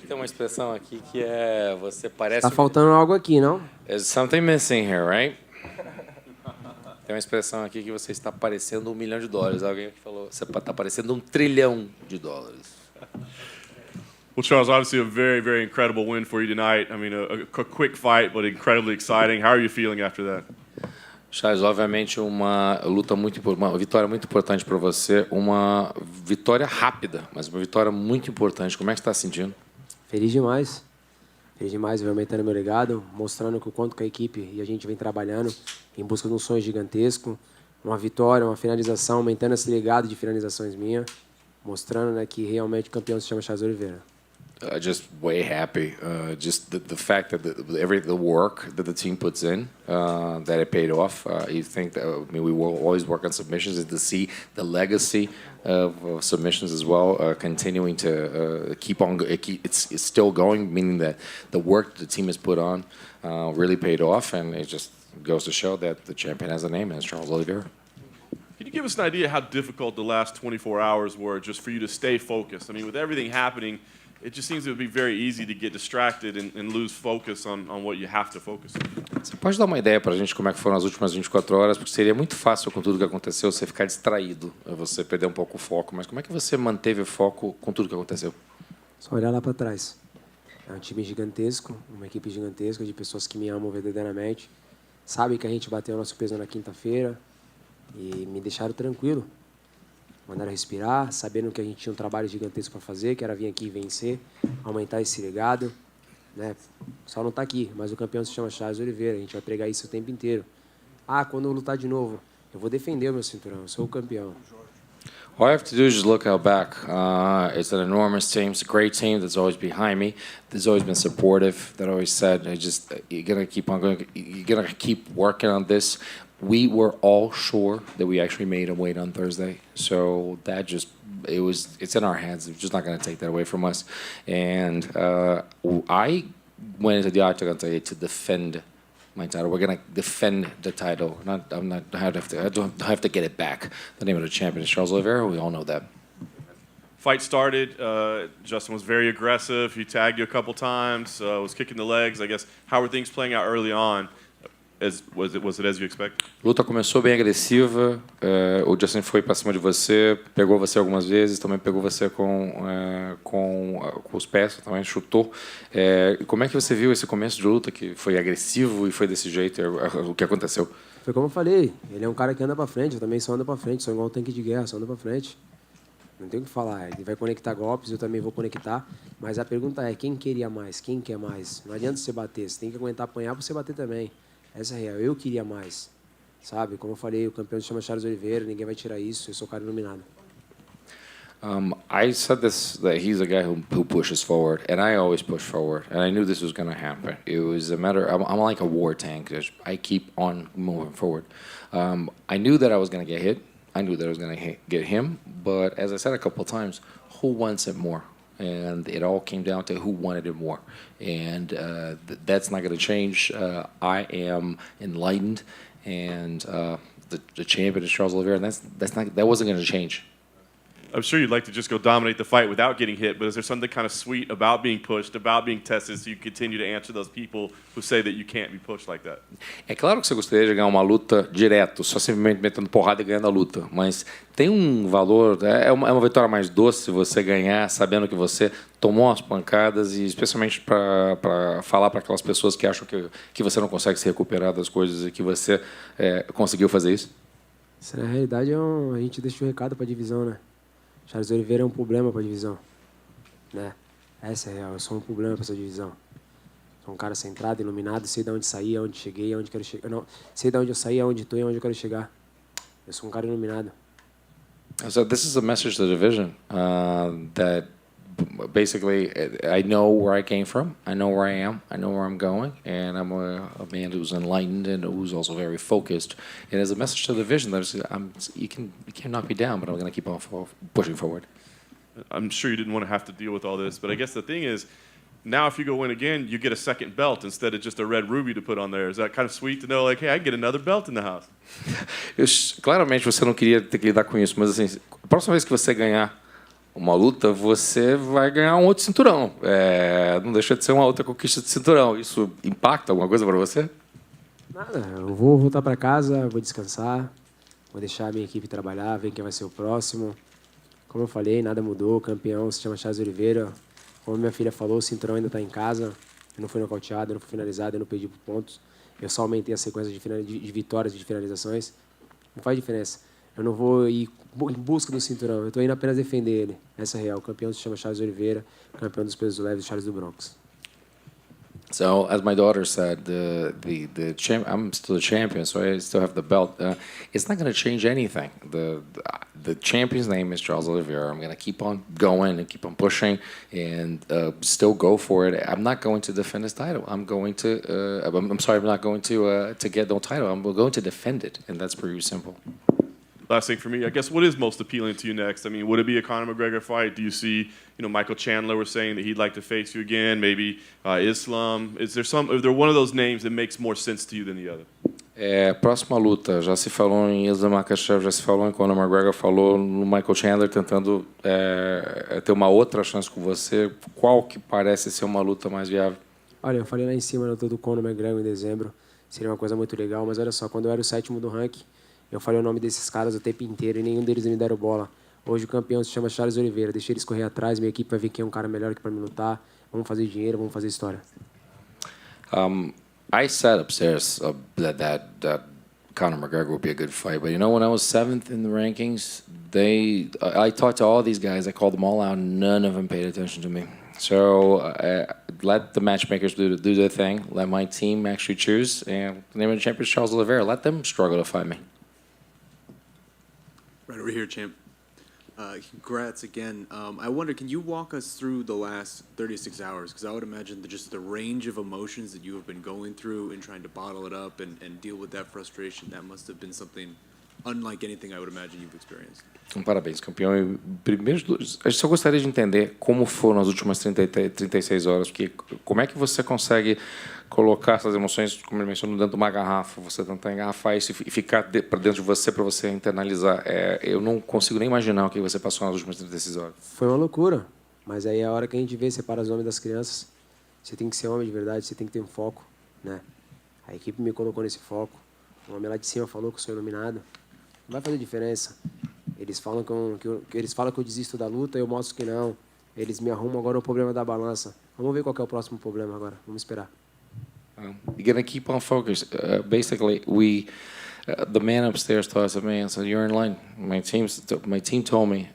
tem uma expressão aqui que é você parece. Tá faltando algo aqui, não? There's something missing here, right? Tem uma expressão aqui que você está parecendo $1 milhão. Alguém que falou, você está parecendo $1 trilhão. Well, Charles, obviously a very, very incredible win for you tonight. I mean, a quick fight, but incredibly exciting. How are you feeling after that? Charles, obviamente uma vitória muito importante para você, uma vitória rápida, mas uma vitória muito importante. Como é que você está se sentindo? Feliz demais. Feliz demais, vem aumentando meu legado, mostrando que o quanto que a equipe e a gente vem trabalhando em busca de um sonho gigantesco, uma vitória, uma finalização, aumentando esse legado de finalizações minha, mostrando, né, que realmente o campeão se chama Charles Oliveira. Just way happy. Just the fact that the work that the team puts in, that it paid off. You think that we will always work on submissions, and to see the legacy of submissions as well, continuing to keep on. It's still going, meaning that the work the team has put on really paid off, and it just goes to show that the champion has a name, and it's Charles Oliveira. Can you give us an idea how difficult the last 24 hours were just for you to stay focused? I mean, with everything happening, it just seems it would be very easy to get distracted and lose focus on what you have to focus on. Você pode dar uma ideia para a gente como é que foram as últimas 24 horas? Porque seria muito fácil com tudo que aconteceu você ficar distraído, você perder um pouco o foco. Mas como é que você manteve o foco com tudo que aconteceu? Só olhar lá para trás. É um time gigantesco, uma equipe gigantesca de pessoas que me amam verdadeiramente. Sabem que a gente bateu o nosso peso na quinta-feira e me deixaram tranquilo. Mandaram respirar, sabendo que a gente tinha um trabalho gigantesco para fazer, que era vir aqui e vencer, aumentar esse legado, né? Só não está aqui, mas o campeão se chama Charles Oliveira, a gente vai pregar isso o tempo inteiro. Ah, quando eu lutar de novo, eu vou defender o meu cinturão, eu sou o campeão. All I have to do is just look out back. It's an enormous team. It's a great team that's always behind me. That's always been supportive. That always said, you're gonna keep on going. You're gonna keep working on this. We were all sure that we actually made a weight on Thursday, so that it's in our hands. We're just not going to take that away from us. And I went into the octagon today to defend my title. We're going to defend the title. I don't have to get it back. The name of the champion is Charles Oliveira. We all know that. Fight started. Justin was very aggressive. He tagged you a couple times. Was kicking the legs. I guess how were things playing out early on? Was it as you expect? Luta começou bem agressiva. O Justin foi para cima de você, pegou você algumas vezes, também pegou você com os pés, também chutou. Como é que você viu esse começo de luta que foi agressivo e foi desse jeito? O que aconteceu? Foi como eu falei, ele é um cara que anda para frente, eu também só ando para frente, sou igual um tanque de guerra, só ando para frente. Não tem o que falar, ele vai conectar golpes, eu também vou conectar, mas a pergunta é, quem queria mais, quem quer mais? Não adianta você bater, você tem que aguentar apanhar para você bater também. Essa é real, eu queria mais, sabe? Como eu falei, o campeão se chama Charles Oliveira, ninguém vai tirar isso, eu sou o cara iluminado. I said this, that he's a guy who pushes forward, and I always push forward, and I knew this was going to happen. It was a matter, I'm like a war tank, I keep on moving forward. I knew that I was going to get hit, I knew that I was going to get him, but as I said a couple of times, who wants it more? And it all came down to who wanted it more. And that's not going to change. I am enlightened, and the champion is Charles Oliveira, and that wasn't going to change. I'm sure you'd like to just go dominate the fight without getting hit, but is there something kind of sweet about being pushed, about being tested, so you continue to answer those people who say that you can't be pushed like that? É claro que você gostaria de ganhar uma luta direto, só simplesmente metendo porrada e ganhando a luta, mas tem um valor, é uma vitória mais doce você ganhar sabendo que você tomou umas pancadas, e especialmente para falar para aquelas pessoas que acham que você não consegue se recuperar das coisas e que você conseguiu fazer isso. Isso, na realidade, a gente deixa o recado para a divisão, né? Charles Oliveira é um problema para a divisão, né? Essa é a real, eu sou um problema para essa divisão. Sou um cara centrado, iluminado, sei de onde saí, aonde cheguei, aonde quero chegar. Não, sei de onde eu saí, aonde estou e aonde eu quero chegar. Eu sou um cara iluminado. So this is a message to the division that basically I know where I came from, I know where I am, I know where I'm going, and I'm a man who's enlightened and who's also very focused. And as a message to the division, you cannot be down, but I'm going to keep on pushing forward. I'm sure you didn't want to have to deal with all this, but I guess the thing is, now if you go in again, you get a second belt instead of just a red ruby to put on there. Is that kind of sweet to know, like, hey, I can get another belt in the house? Claramente você não queria ter que lidar com isso, mas assim, a próxima vez que você ganhar uma luta, você vai ganhar um outro cinturão. Não deixa de ser uma outra conquista de cinturão. Isso impacta alguma coisa para você? Nada, eu vou voltar para casa, vou descansar, vou deixar a minha equipe trabalhar, ver quem vai ser o próximo. Como eu falei, nada mudou, o campeão se chama Charles Oliveira. Como minha filha falou, o cinturão ainda está em casa. Eu não fui nocauteado, eu não fui finalizado, eu não perdi pontos. Eu só aumentei a sequência de vitórias e de finalizações. Não faz diferença. Eu não vou ir em busca do cinturão, eu estou indo apenas defender ele. Essa é real. O campeão se chama Charles Oliveira, campeão dos pesos leves, Charles do Bronx. So, as my daughter said, I'm still the champion, so I still have the belt. It's not going to change anything. The champion's name is Charles Oliveira. I'm going to keep on going and keep on pushing and still go for it. I'm not going to defend his title. I'm going to. I'm sorry, I'm not going to get no title. I'm going to defend it, and that's pretty simple. Last thing for me, I guess, what is most appealing to you next? I mean, would it be a Conor McGregor fight? Do you see, Michael Chandler was saying that he'd like to face you again? Maybe Islam? Is there one of those names that makes more sense to you than the other? Próxima luta, já se falou em Islam Makhachev, já se falou em Conor McGregor, falou no Michael Chandler tentando ter uma outra chance com você. Qual que parece ser uma luta mais viável? Olha, eu falei lá em cima na luta do Conor McGregor em dezembro. Seria uma coisa muito legal, mas olha só, quando eu era o 7º do ranking, eu falei o nome desses caras o tempo inteiro e nenhum deles me deram bola. Hoje o campeão se chama Charles Oliveira. Deixei eles correr atrás, minha equipe vai ver quem é um cara melhor que para me lutar. Vamos fazer dinheiro, vamos fazer história. I said upstairs that Conor McGregor would be a good fight, but when I was 7th in the rankings, I talked to all these guys, I called them all out, none of them paid attention to me. So let the matchmakers do their thing, let my team actually choose, and the name of the champion is Charles Oliveira. Let them struggle to fight me. Right over here, champ. Congrats again. I wonder, can you walk us through the last 36 hours? Because I would imagine just the range of emotions that you have been going through and trying to bottle it up and deal with that frustration, that must have been something unlike anything I would imagine you've experienced. Parabéns, campeão. E primeiro, eu só gostaria de entender como foram as últimas 36 horas, porque como é que você consegue colocar essas emoções, como ele mencionou, dentro de uma garrafa, você tentar engarrafar isso e ficar para dentro de você para você internalizar. Eu não consigo nem imaginar o que você passou nas últimas 36 horas. Foi uma loucura, mas aí é a hora que a gente vê, separa os homens das crianças. Você tem que ser homem de verdade, você tem que ter um foco, né? A equipe me colocou nesse foco. O homem lá de cima falou que eu sou iluminado. Não vai fazer diferença. Eles falam que eu desisto da luta, eu mostro que não. Eles me arrumam agora o problema da balança. Vamos ver qual que é o próximo problema agora. Vamos esperar. You're gonna keep on focus. Basically, the man upstairs told us, "Man, so you're in line." My team told me,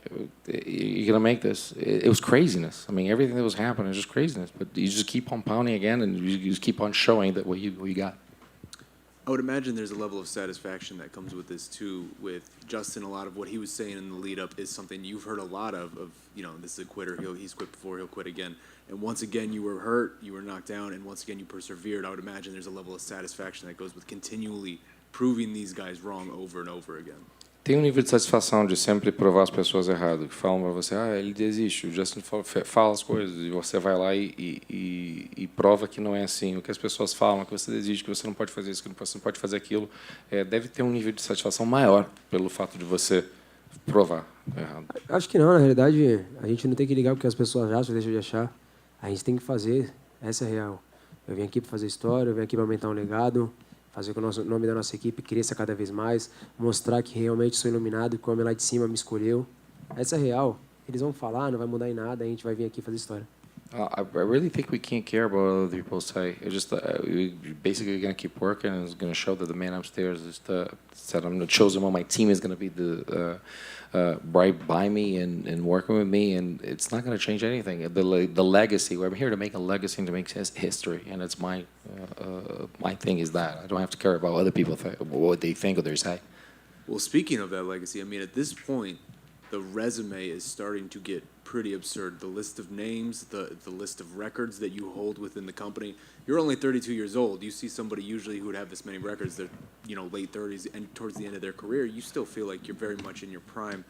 "You're gonna make this." It was craziness. I mean, everything that was happening was just craziness. But you just keep on pounding again, and you just keep on showing that what you got. I would imagine there's a level of satisfaction that comes with this too. With Justin, a lot of what he was saying in the lead up is something you've heard a lot of this is a quitter. He's quit before, he'll quit again. And once again, you were hurt, you were knocked down, and once again, you persevered. I would imagine there's a level of satisfaction that goes with continually proving these guys wrong over and over again. Tem nível de satisfação de sempre provar as pessoas erradas, que falam para você, ele desiste, o Justin fala as coisas, e você vai lá e prova que não é assim. O que as pessoas falam, que você desiste, que você não pode fazer isso, que você não pode fazer aquilo, deve ter um nível de satisfação maior pelo fato de você provar errado. Acho que não, na realidade, a gente não tem que ligar o que as pessoas acham, deixam de achar. A gente tem que fazer, essa é a real. Eu vim aqui para fazer história, eu vim aqui para aumentar um legado, fazer com o nome da nossa equipe cresça cada vez mais, mostrar que realmente sou iluminado, que o homem lá de cima me escolheu. Essa é real. Eles vão falar, não vai mudar em nada, a gente vai vir aqui fazer história. I really think we can't care about what other people say. It's just we're basically going to keep working, and it's going to show that the man upstairs is said I'm the chosen one. My team is going to be right by me and working with me, and it's not going to change anything. The legacy. I'm here to make a legacy and to make history, and it's my thing is that I don't have to care about other people what they think or they say. Well, speaking of that legacy, I mean, at this point, the resume is starting to get pretty absurd. The list of names, the list of records that you hold within the company. You're only 32 years old. You see somebody usually who would have this many records, they're late 30s and towards the end of their career. You still feel like you're very much in your prime.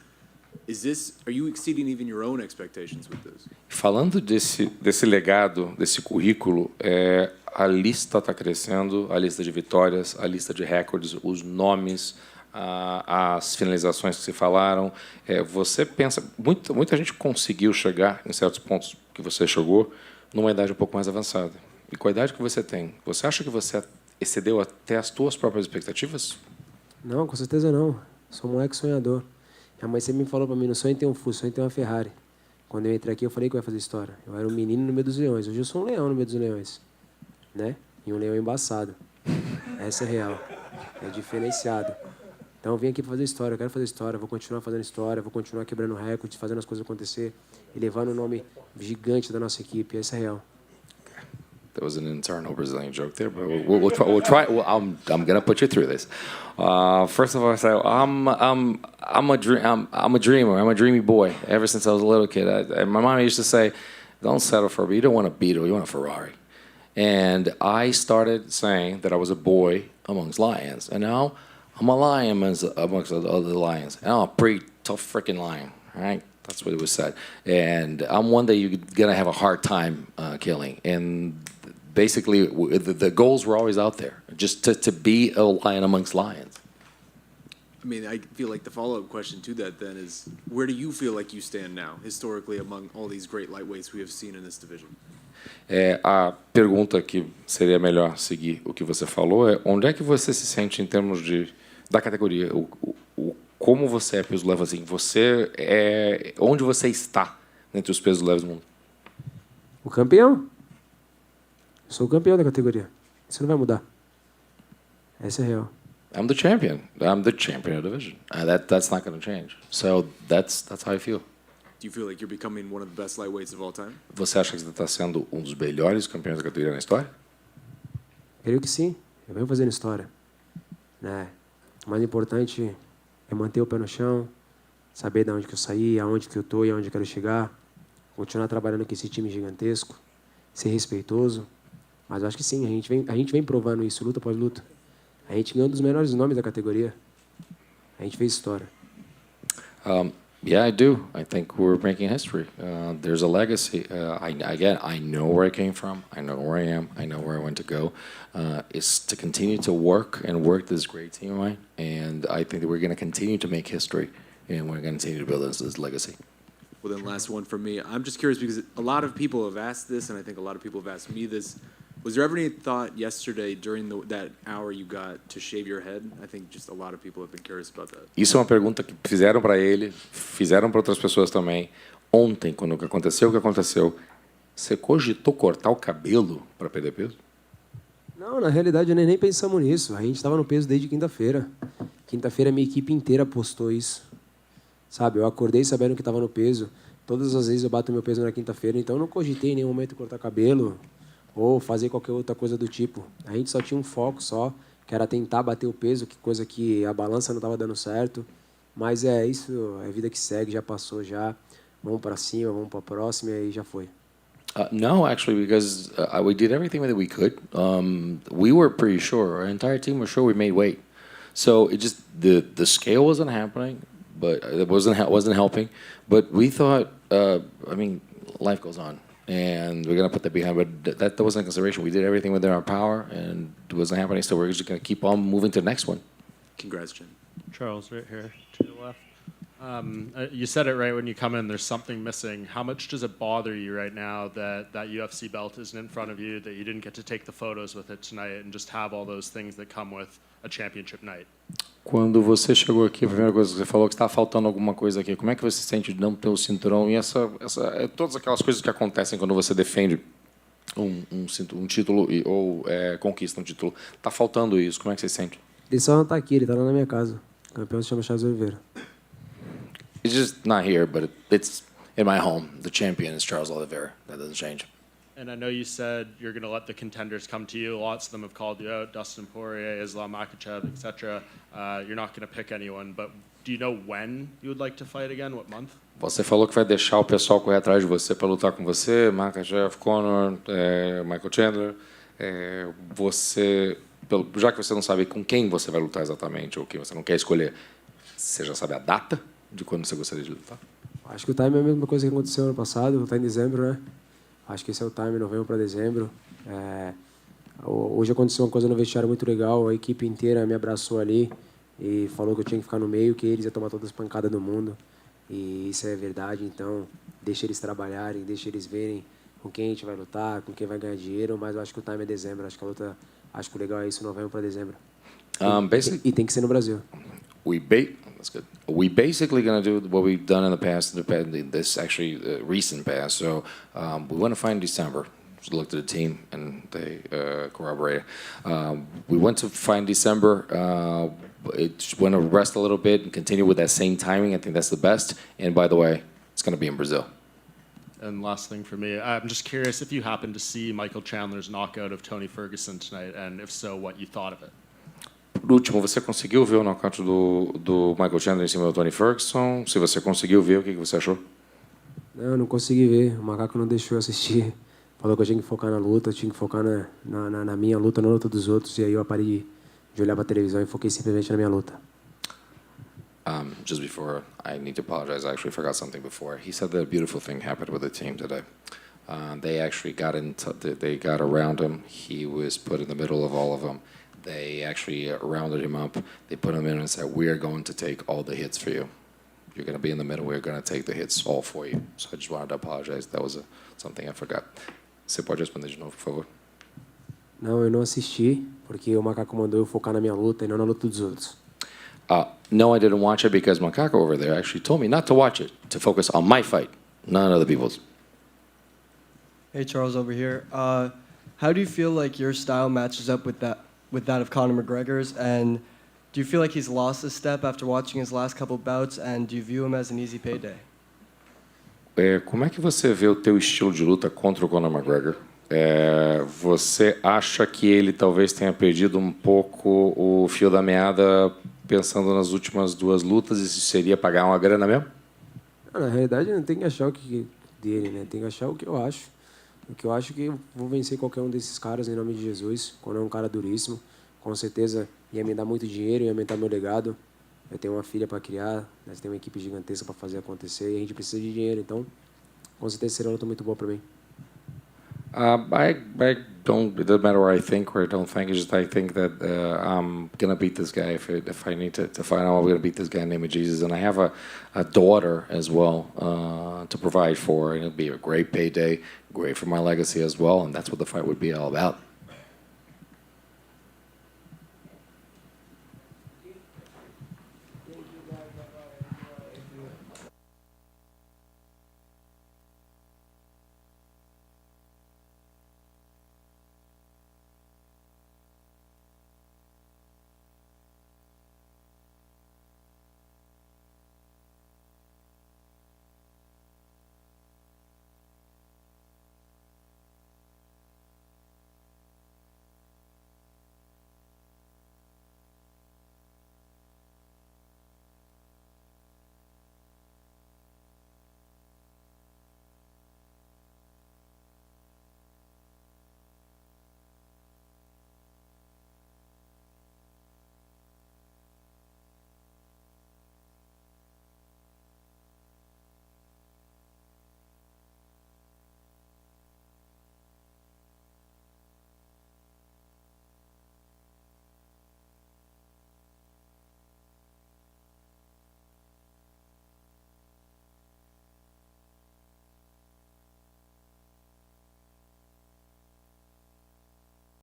Are you exceeding even your own expectations with this? Falando desse legado, desse currículo, a lista está crescendo, a lista de vitórias, a lista de recordes, os nomes, as finalizações que se falaram. Você pensa, muita gente conseguiu chegar em certos pontos que você chegou numa idade um pouco mais avançada. E com a idade que você tem, você acha que você excedeu até as suas próprias expectativas? Não, com certeza não. Sou um moleque sonhador. Minha mãe sempre me falou para mim, não sonho em ter um Fusca, sonho em ter uma Ferrari. Quando eu entrei aqui, eu falei que eu ia fazer história. Eu era um menino no meio dos leões. Hoje eu sou um leão no meio dos leões. Né? E um leão embaçado. Essa é real. É diferenciado. Então eu vim aqui para fazer história. Eu quero fazer história. Vou continuar fazendo história. Vou continuar quebrando recordes, fazendo as coisas acontecer. E levando o nome gigante da nossa equipe. Essa é real. That was an internal Brazilian joke there, but we'll try. I'm gonna put you through this. First of all, I say I'm a dreamer. I'm a dreamy boy. Ever since I was a little kid, my mom used to say, "Don't settle for a Beetle. You don't want a Beetle. You want a Ferrari." And I started saying that I was a boy amongst lions, and now I'm a lion amongst other lions. And I'm a pretty tough freaking lion, right? That's what it was said. And I'm one that you're gonna have a hard time killing. And basically, the goals were always out there, just to be a lion amongst lions. I mean, I feel like the follow-up question to that then is, where do you feel like you stand now, historically, among all these great lightweights we have seen in this division? A pergunta que seria melhor seguir o que você falou é onde é que você se sente em termos da categoria, como você é peso leve assim, onde você está entre os pesos leves do mundo? O campeão. Eu sou o campeão da categoria. Isso não vai mudar. Essa é real. I'm the champion. I'm the champion of the division. That's not going to change. So that's how I feel. Do you feel like you're becoming one of the best lightweights of all time? Você acha que você está sendo um dos melhores campeões da categoria na história? Creio que sim. Eu venho fazendo história. Né? O mais importante é manter o pé no chão, saber de onde que eu saí, aonde que eu tô e aonde eu quero chegar, continuar trabalhando com esse time gigantesco, ser respeitoso. Mas eu acho que sim, a gente vem provando isso, luta após luta. A gente ganhou um dos melhores nomes da categoria. A gente fez história. Yeah, I do. I think we're making history. There's a legacy. I know where I came from. I know where I am. I know where I want to go. It's to continue to work this great team of mine. And I think that we're going to continue to make history. And we're going to continue to build this legacy. Well, then last one from me. I'm just curious because a lot of people have asked this, and I think a lot of people have asked me this. Was there ever any thought yesterday during that hour you got to shave your head? I think just a lot of people have been curious about that. Isso é uma pergunta que fizeram para ele, fizeram para outras pessoas também. Ontem, quando aconteceu o que aconteceu, você cogitou cortar o cabelo para perder peso? Não, na realidade nem pensamos nisso. A gente estava no peso desde quinta-feira. Quinta-feira minha equipe inteira postou isso. Sabe, eu acordei sabendo que estava no peso. Todas as vezes eu bato meu peso na quinta-feira, então eu não cogitei em nenhum momento cortar cabelo ou fazer qualquer outra coisa do tipo. A gente só tinha um foco só, que era tentar bater o peso, que coisa que a balança não estava dando certo. Mas é isso, é a vida que segue, já passou já. Vamos para cima, vamos para a próxima e aí já foi. No, actually, because we did everything that we could. We were pretty sure, our entire team was sure we made weight. So it just, the scale wasn't happening, but it wasn't helping. But we thought, life goes on. And we're going to put that behind, but that wasn't a consideration. We did everything within our power, and it wasn't happening, so we're just going to keep on moving to the next one. Congrats, Jen. Charles, right here to the left. You said it right when you come in, there's something missing. How much does it bother you right now that UFC belt isn't in front of you, that you didn't get to take the photos with it tonight, and just have all those things that come with a championship night? Quando você chegou aqui, a primeira coisa que você falou que está faltando alguma coisa aqui. Como é que você se sente de não ter o cinturão e todas aquelas coisas que acontecem quando você defende um título ou conquista um título? Está faltando isso. Como é que você se sente? Ele só não está aqui, ele está lá na minha casa. O campeão se chama Charles Oliveira. It's just not here, but it's in my home. The champion is Charles Oliveira. That doesn't change. And I know you said you're going to let the contenders come to you. Lots of them have called you out, Dustin Poirier, Islam Makhachev, etc. You're not going to pick anyone, but do you know when you would like to fight again? What month? Você falou que vai deixar o pessoal correr atrás de você para lutar com você, Makhachev, Conor, Michael Chandler. Já que você não sabe com quem você vai lutar exatamente, ou quem você não quer escolher, você já sabe a data de quando você gostaria de lutar? Acho que o time é a mesma coisa que aconteceu ano passado, está em dezembro, né? Acho que esse é o time, novembro para dezembro. Hoje aconteceu uma coisa no vestiário muito legal, a equipe inteira me abraçou ali. e falou que eu tinha que ficar no meio, que eles iam tomar todas as pancadas do mundo. E isso é verdade, então deixa eles trabalharem, deixa eles verem com quem a gente vai lutar, com quem vai ganhar dinheiro, mas eu acho que o time é dezembro, acho que a luta, acho que o legal é isso, novembro para dezembro. E tem que ser no Brasil. That's good. We basically going to do what we've done in the past, this actually recent past. So we want to find December. Just looked at the team and they corroborated. We went to find December. It went to rest a little bit and continue with that same timing. I think that's the best. And by the way, it's going to be in Brazil. And last thing for me, I'm just curious if you happened to see Michael Chandler's knockout of Tony Ferguson tonight, and if so, what you thought of it. Por último, você conseguiu ver o nocaute do Michael Chandler em cima do Tony Ferguson? Se você conseguiu ver, o que você achou? Não, eu não consegui ver. O macaco não deixou eu assistir. Falou que eu tinha que focar na luta, eu tinha que focar na minha luta, na luta dos outros. E aí eu parei de olhar para a televisão e foquei simplesmente na minha luta. Just before, I need to apologize. I actually forgot something before. He said that a beautiful thing happened with the team today. They actually they got around him. He was put in the middle of all of them. They actually rounded him up. They put him in and said, "We are going to take all the hits for you. You're going to be in the middle. We're going to take the hits all for you." So I just wanted to apologize. That was something I forgot. Você pode responder de novo, por favor? Não, eu não assisti, porque o macaco mandou eu focar na minha luta e não na luta dos outros. No, I didn't watch it because Macaco over there actually told me not to watch it, to focus on my fight, not other people's. Hey, Charles over here. How do you feel like your style matches up with that of Conor McGregor's? And do you feel like he's lost a step after watching his last couple bouts? And do you view him as an easy payday? Como é que você vê o teu estilo de luta contra o Conor McGregor? Você acha que ele talvez tenha perdido um pouco o fio da meada pensando nas últimas duas lutas, e isso seria pagar uma grana mesmo? Na realidade, não tem que achar o que dele, né? Tem que achar o que eu acho. O que eu acho que eu vou vencer qualquer um desses caras em nome de Jesus. Quando é um cara duríssimo, com certeza ia me dar muito dinheiro, ia aumentar meu legado. Eu tenho uma filha para criar, nós temos uma equipe gigantesca para fazer acontecer e a gente precisa de dinheiro, então com certeza será uma luta muito boa para mim. I don't. It doesn't matter what I think or I don't think. It's just I think that I'm gonna beat this guy if I need to find out. I'm gonna beat this guy in the name of Jesus, and I have a daughter as well to provide for, and it'll be a great payday, great for my legacy as well, and that's what the fight would be all about.